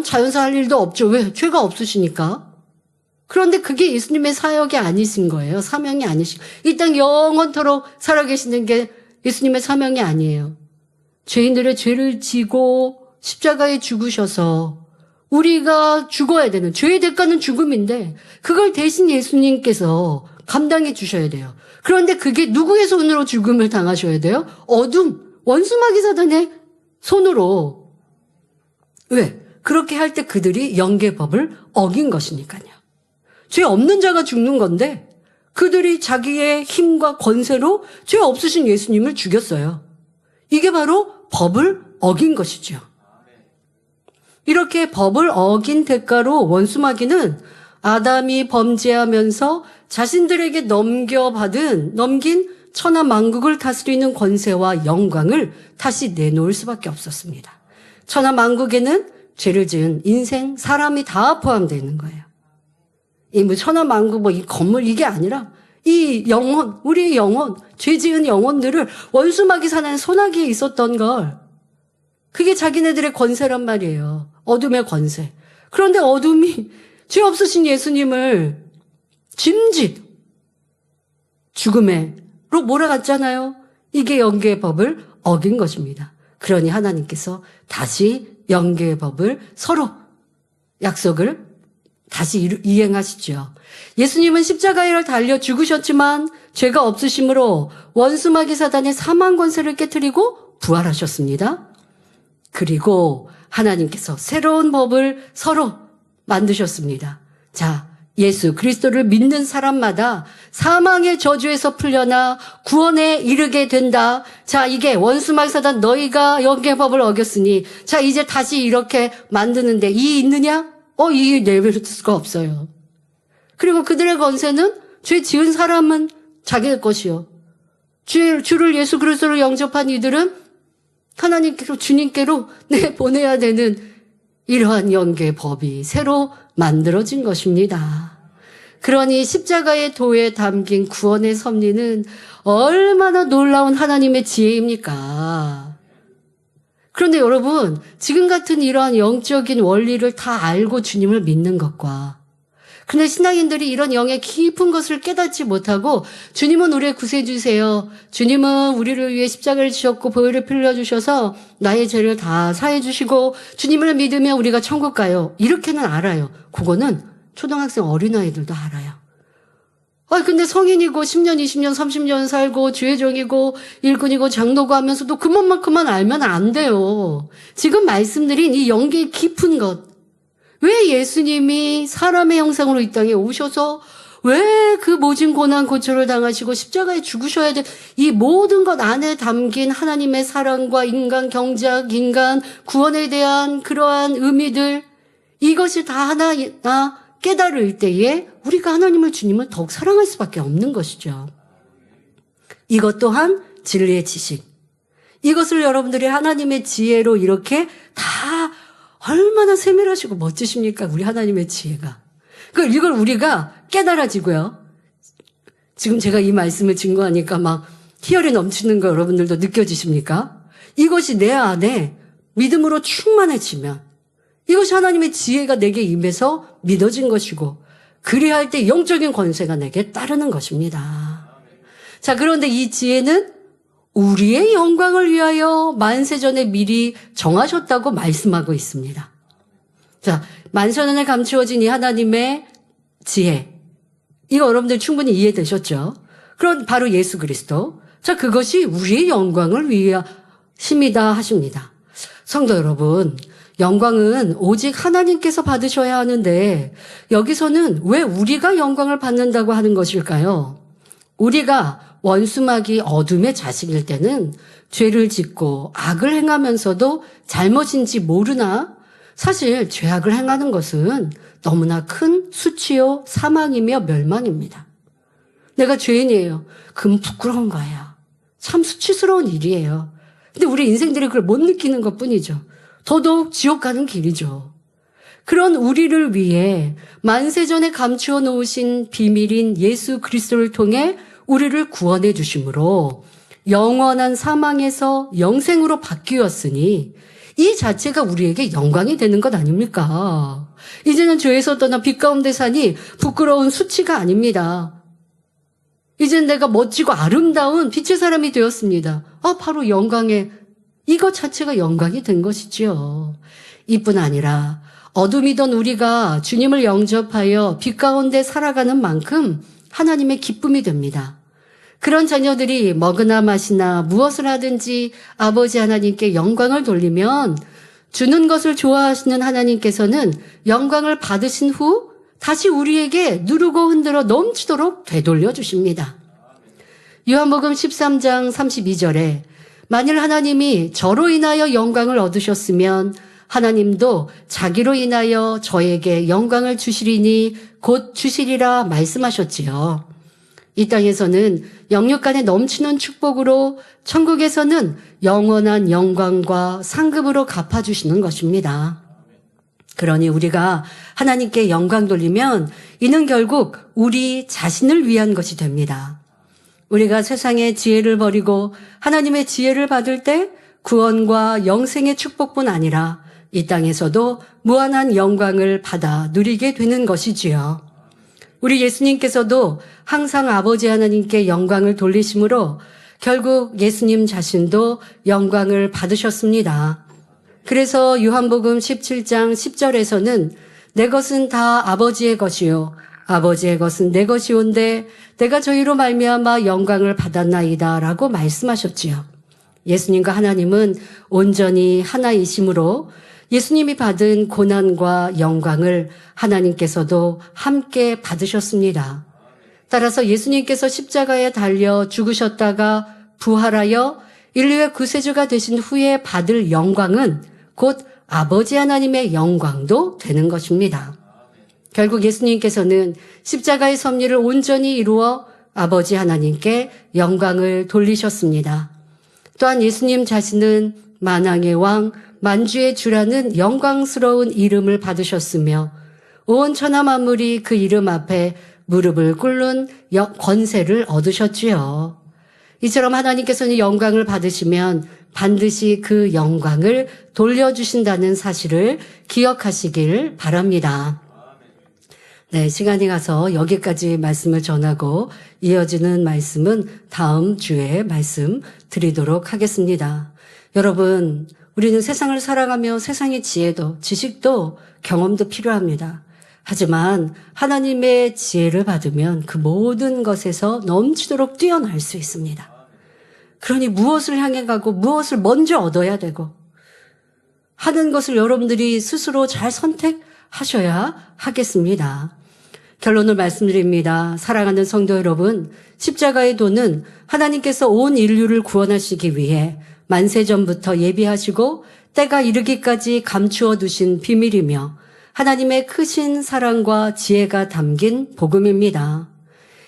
자연사 할 일도 없죠. 왜? 죄가 없으시니까. 그런데 그게 예수님의 사역이 아니신 거예요. 사명이 아니신. 이 땅 영원토록 살아계시는 게 예수님의 사명이 아니에요. 죄인들의 죄를 지고 십자가에 죽으셔서 우리가 죽어야 되는, 죄의 대가는 죽음인데 그걸 대신 예수님께서 감당해 주셔야 돼요. 그런데 그게 누구의 손으로 죽음을 당하셔야 돼요? 어둠, 원수마귀 사단의 손으로. 왜? 그렇게 할 때 그들이 영계법을 어긴 것이니까요. 죄 없는 자가 죽는 건데 그들이 자기의 힘과 권세로 죄 없으신 예수님을 죽였어요. 이게 바로 법을 어긴 것이죠. 이렇게 법을 어긴 대가로 원수마귀는 아담이 범죄하면서 자신들에게 넘긴 천하 만국을 다스리는 권세와 영광을 다시 내놓을 수밖에 없었습니다. 천하 만국에는 죄를 지은 인생, 사람이 다 포함되어 있는 거예요. 천하 만국 이 건물 이게 아니라 이 영혼, 우리의 영혼, 죄 지은 영혼들을 원수마귀 사단의 손아귀에 있었던 걸, 그게 자기네들의 권세란 말이에요. 어둠의 권세. 그런데 어둠이 죄 없으신 예수님을 짐짓 죽음으로 몰아갔잖아요. 이게 영계의 법을 어긴 것입니다. 그러니 하나님께서 다시 영계의 법을 서로 약속을 다시 이행하시죠. 예수님은 십자가에 달려 죽으셨지만 죄가 없으심으로 원수마귀 사단의 사망 권세를 깨트리고 부활하셨습니다. 그리고 하나님께서 새로운 법을 서로 만드셨습니다. 자, 예수 그리스도를 믿는 사람마다 사망의 저주에서 풀려나 구원에 이르게 된다. 자, 이게 원수마귀 사단 너희가 영계의 법을 어겼으니 자, 이제 다시 이렇게 만드는데 이 있느냐? 이 내버릴 수가 없어요. 그리고 그들의 권세는 죄 지은 사람은 자기의 것이요. 주를 예수 그리스도로 영접한 이들은 하나님께로 주님께로 보내야 되는 이러한 영계의 법이 새로 만들어진 것입니다. 그러니 십자가의 도에 담긴 구원의 섭리는 얼마나 놀라운 하나님의 지혜입니까? 그런데 여러분, 지금 같은 이러한 영적인 원리를 다 알고 주님을 믿는 것과 근데 신앙인들이 이런 영의 깊은 것을 깨닫지 못하고 주님은 우리의 구세주세요. 주님은 우리를 위해 십자가를 지셨고 보혈을 흘려주셔서 나의 죄를 다 사해 주시고 주님을 믿으면 우리가 천국 가요. 이렇게는 알아요. 그거는 초등학생 어린아이들도 알아요. 근데 성인이고 10년, 20년, 30년 살고 주의종이고 일꾼이고 장로고 하면서도 그것만큼만 알면 안 돼요. 지금 말씀드린 이 영계의 깊은 것. 왜 예수님이 사람의 형상으로 이 땅에 오셔서 왜 그 모진 고난 고초를 당하시고 십자가에 죽으셔야 돼? 이 모든 것 안에 담긴 하나님의 사랑과 인간 경작, 인간 구원에 대한 그러한 의미들 이것이 다 하나 깨달을 때에 우리가 하나님을 주님을 더욱 사랑할 수밖에 없는 것이죠. 이것 또한 진리의 지식. 이것을 여러분들이 하나님의 지혜로 이렇게 다 얼마나 세밀하시고 멋지십니까? 우리 하나님의 지혜가. 이걸 우리가 깨달아지고요. 지금 제가 이 말씀을 증거하니까 막 희열이 넘치는 거 여러분들도 느껴지십니까? 이것이 내 안에 믿음으로 충만해지면 이것이 하나님의 지혜가 내게 임해서 믿어진 것이고 그리할 때 영적인 권세가 내게 따르는 것입니다. 자, 그런데 이 지혜는 우리의 영광을 위하여 만세전에 미리 정하셨다고 말씀하고 있습니다. 자, 만세전에 감추어진 이 하나님의 지혜. 이거 여러분들 충분히 이해되셨죠? 그럼 바로 예수 그리스도. 자, 그것이 우리의 영광을 위하심이다 하십니다. 성도 여러분, 영광은 오직 하나님께서 받으셔야 하는데 여기서는 왜 우리가 영광을 받는다고 하는 것일까요? 우리가 원수마귀 어둠의 자식일 때는 죄를 짓고 악을 행하면서도 잘못인지 모르나 사실 죄악을 행하는 것은 너무나 큰 수치요 사망이며 멸망입니다. 내가 죄인이에요. 그럼 부끄러운 거예요. 참 수치스러운 일이에요. 근데 우리 인생들이 그걸 못 느끼는 것뿐이죠. 더더욱 지옥 가는 길이죠. 그런 우리를 위해 만세전에 감추어 놓으신 비밀인 예수 그리스도를 통해 우리를 구원해 주심으로 영원한 사망에서 영생으로 바뀌었으니 이 자체가 우리에게 영광이 되는 것 아닙니까? 이제는 죄에서 떠나 빛 가운데 사니 부끄러운 수치가 아닙니다. 이제는 내가 멋지고 아름다운 빛의 사람이 되었습니다. 바로 영광의 이것 자체가 영광이 된 것이지요. 이뿐 아니라 어둠이던 우리가 주님을 영접하여 빛 가운데 살아가는 만큼 하나님의 기쁨이 됩니다. 그런 자녀들이 먹으나 마시나 무엇을 하든지 아버지 하나님께 영광을 돌리면 주는 것을 좋아하시는 하나님께서는 영광을 받으신 후 다시 우리에게 누르고 흔들어 넘치도록 되돌려 주십니다. 요한복음 13장 32절에 만일 하나님이 저로 인하여 영광을 얻으셨으면 하나님도 자기로 인하여 저에게 영광을 주시리니 곧 주시리라 말씀하셨지요. 이 땅에서는 영육간에 넘치는 축복으로 천국에서는 영원한 영광과 상급으로 갚아주시는 것입니다. 그러니 우리가 하나님께 영광 돌리면 이는 결국 우리 자신을 위한 것이 됩니다. 우리가 세상의 지혜를 버리고 하나님의 지혜를 받을 때 구원과 영생의 축복뿐 아니라 이 땅에서도 무한한 영광을 받아 누리게 되는 것이지요. 우리 예수님께서도 항상 아버지 하나님께 영광을 돌리심으로 결국 예수님 자신도 영광을 받으셨습니다. 그래서 요한복음 17장 10절에서는 내 것은 다 아버지의 것이요 아버지의 것은 내 것이온데 내가 저희로 말미암아 영광을 받았나이다 라고 말씀하셨지요. 예수님과 하나님은 온전히 하나이심으로 예수님이 받은 고난과 영광을 하나님께서도 함께 받으셨습니다. 따라서 예수님께서 십자가에 달려 죽으셨다가 부활하여 인류의 구세주가 되신 후에 받을 영광은 곧 아버지 하나님의 영광도 되는 것입니다. 결국 예수님께서는 십자가의 섭리를 온전히 이루어 아버지 하나님께 영광을 돌리셨습니다. 또한 예수님 자신은 만왕의 왕, 만주의 주라는 영광스러운 이름을 받으셨으며 온 천하 만물이 그 이름 앞에 무릎을 꿇는 권세를 얻으셨지요. 이처럼 하나님께서는 영광을 받으시면 반드시 그 영광을 돌려주신다는 사실을 기억하시길 바랍니다. 네, 시간이 가서 여기까지 말씀을 전하고 이어지는 말씀은 다음 주에 말씀 드리도록 하겠습니다. 여러분, 우리는 세상을 살아가며 세상의 지혜도, 지식도, 경험도 필요합니다. 하지만 하나님의 지혜를 받으면 그 모든 것에서 넘치도록 뛰어날 수 있습니다. 그러니 무엇을 향해 가고 무엇을 먼저 얻어야 되고 하는 것을 여러분들이 스스로 잘 선택하셔야 하겠습니다. 결론을 말씀드립니다. 사랑하는 성도 여러분, 십자가의 도는 하나님께서 온 인류를 구원하시기 위해 만세전부터 예비하시고 때가 이르기까지 감추어 두신 비밀이며 하나님의 크신 사랑과 지혜가 담긴 복음입니다.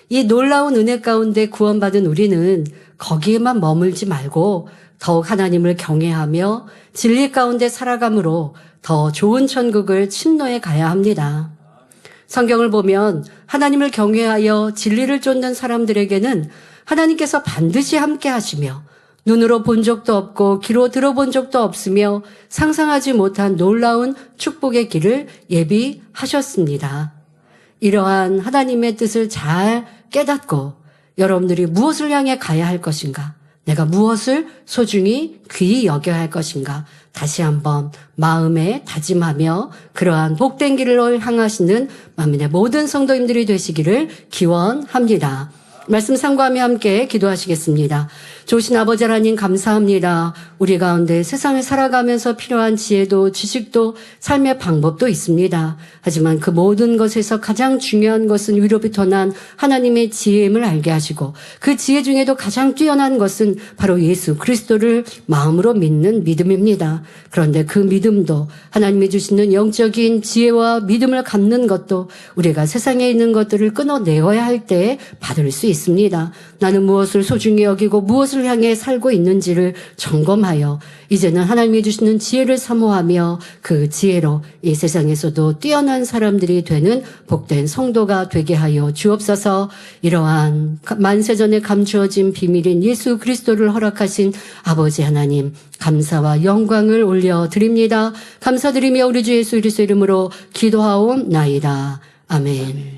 이 놀라운 은혜 가운데 구원받은 우리는 거기에만 머물지 말고 더욱 하나님을 경외하며 진리 가운데 살아감으로 더 좋은 천국을 침노해 가야 합니다. 성경을 보면 하나님을 경외하여 진리를 쫓는 사람들에게는 하나님께서 반드시 함께 하시며 눈으로 본 적도 없고 귀로 들어본 적도 없으며 상상하지 못한 놀라운 축복의 길을 예비하셨습니다. 이러한 하나님의 뜻을 잘 깨닫고 여러분들이 무엇을 향해 가야 할 것인가? 내가 무엇을 소중히 귀히 여겨야 할 것인가? 다시 한번 마음에 다짐하며 그러한 복된 길을 향하시는 만민의 모든 성도님들이 되시기를 기원합니다. 말씀 상고하며 함께 기도하시겠습니다. 좋으신 아버지 하나님 감사합니다. 우리 가운데 세상을 살아가면서 필요한 지혜도 지식도 삶의 방법도 있습니다. 하지만 그 모든 것에서 가장 중요한 것은 위로부터 난 하나님의 지혜임을 알게 하시고 그 지혜 중에도 가장 뛰어난 것은 바로 예수 그리스도를 마음으로 믿는 믿음입니다. 그런데 그 믿음도 하나님이 주시는 영적인 지혜와 믿음을 갖는 것도 우리가 세상에 있는 것들을 끊어내어야 할 때 받을 수 있습니다. 나는 무엇을 소중히 여기고 무엇을 향해 살고 있는지를 점검하여 이제는 하나님이 주시는 지혜를 사모하며 그 지혜로 이 세상에서도 뛰어난 사람들이 되는 복된 성도가 되게 하여 주옵소서. 이러한 만세전에 감추어진 비밀인 예수 그리스도를 허락하신 아버지 하나님 감사와 영광을 올려드립니다. 감사드리며 우리 주 예수 그리스도 이름으로 기도하옵나이다. 아멘.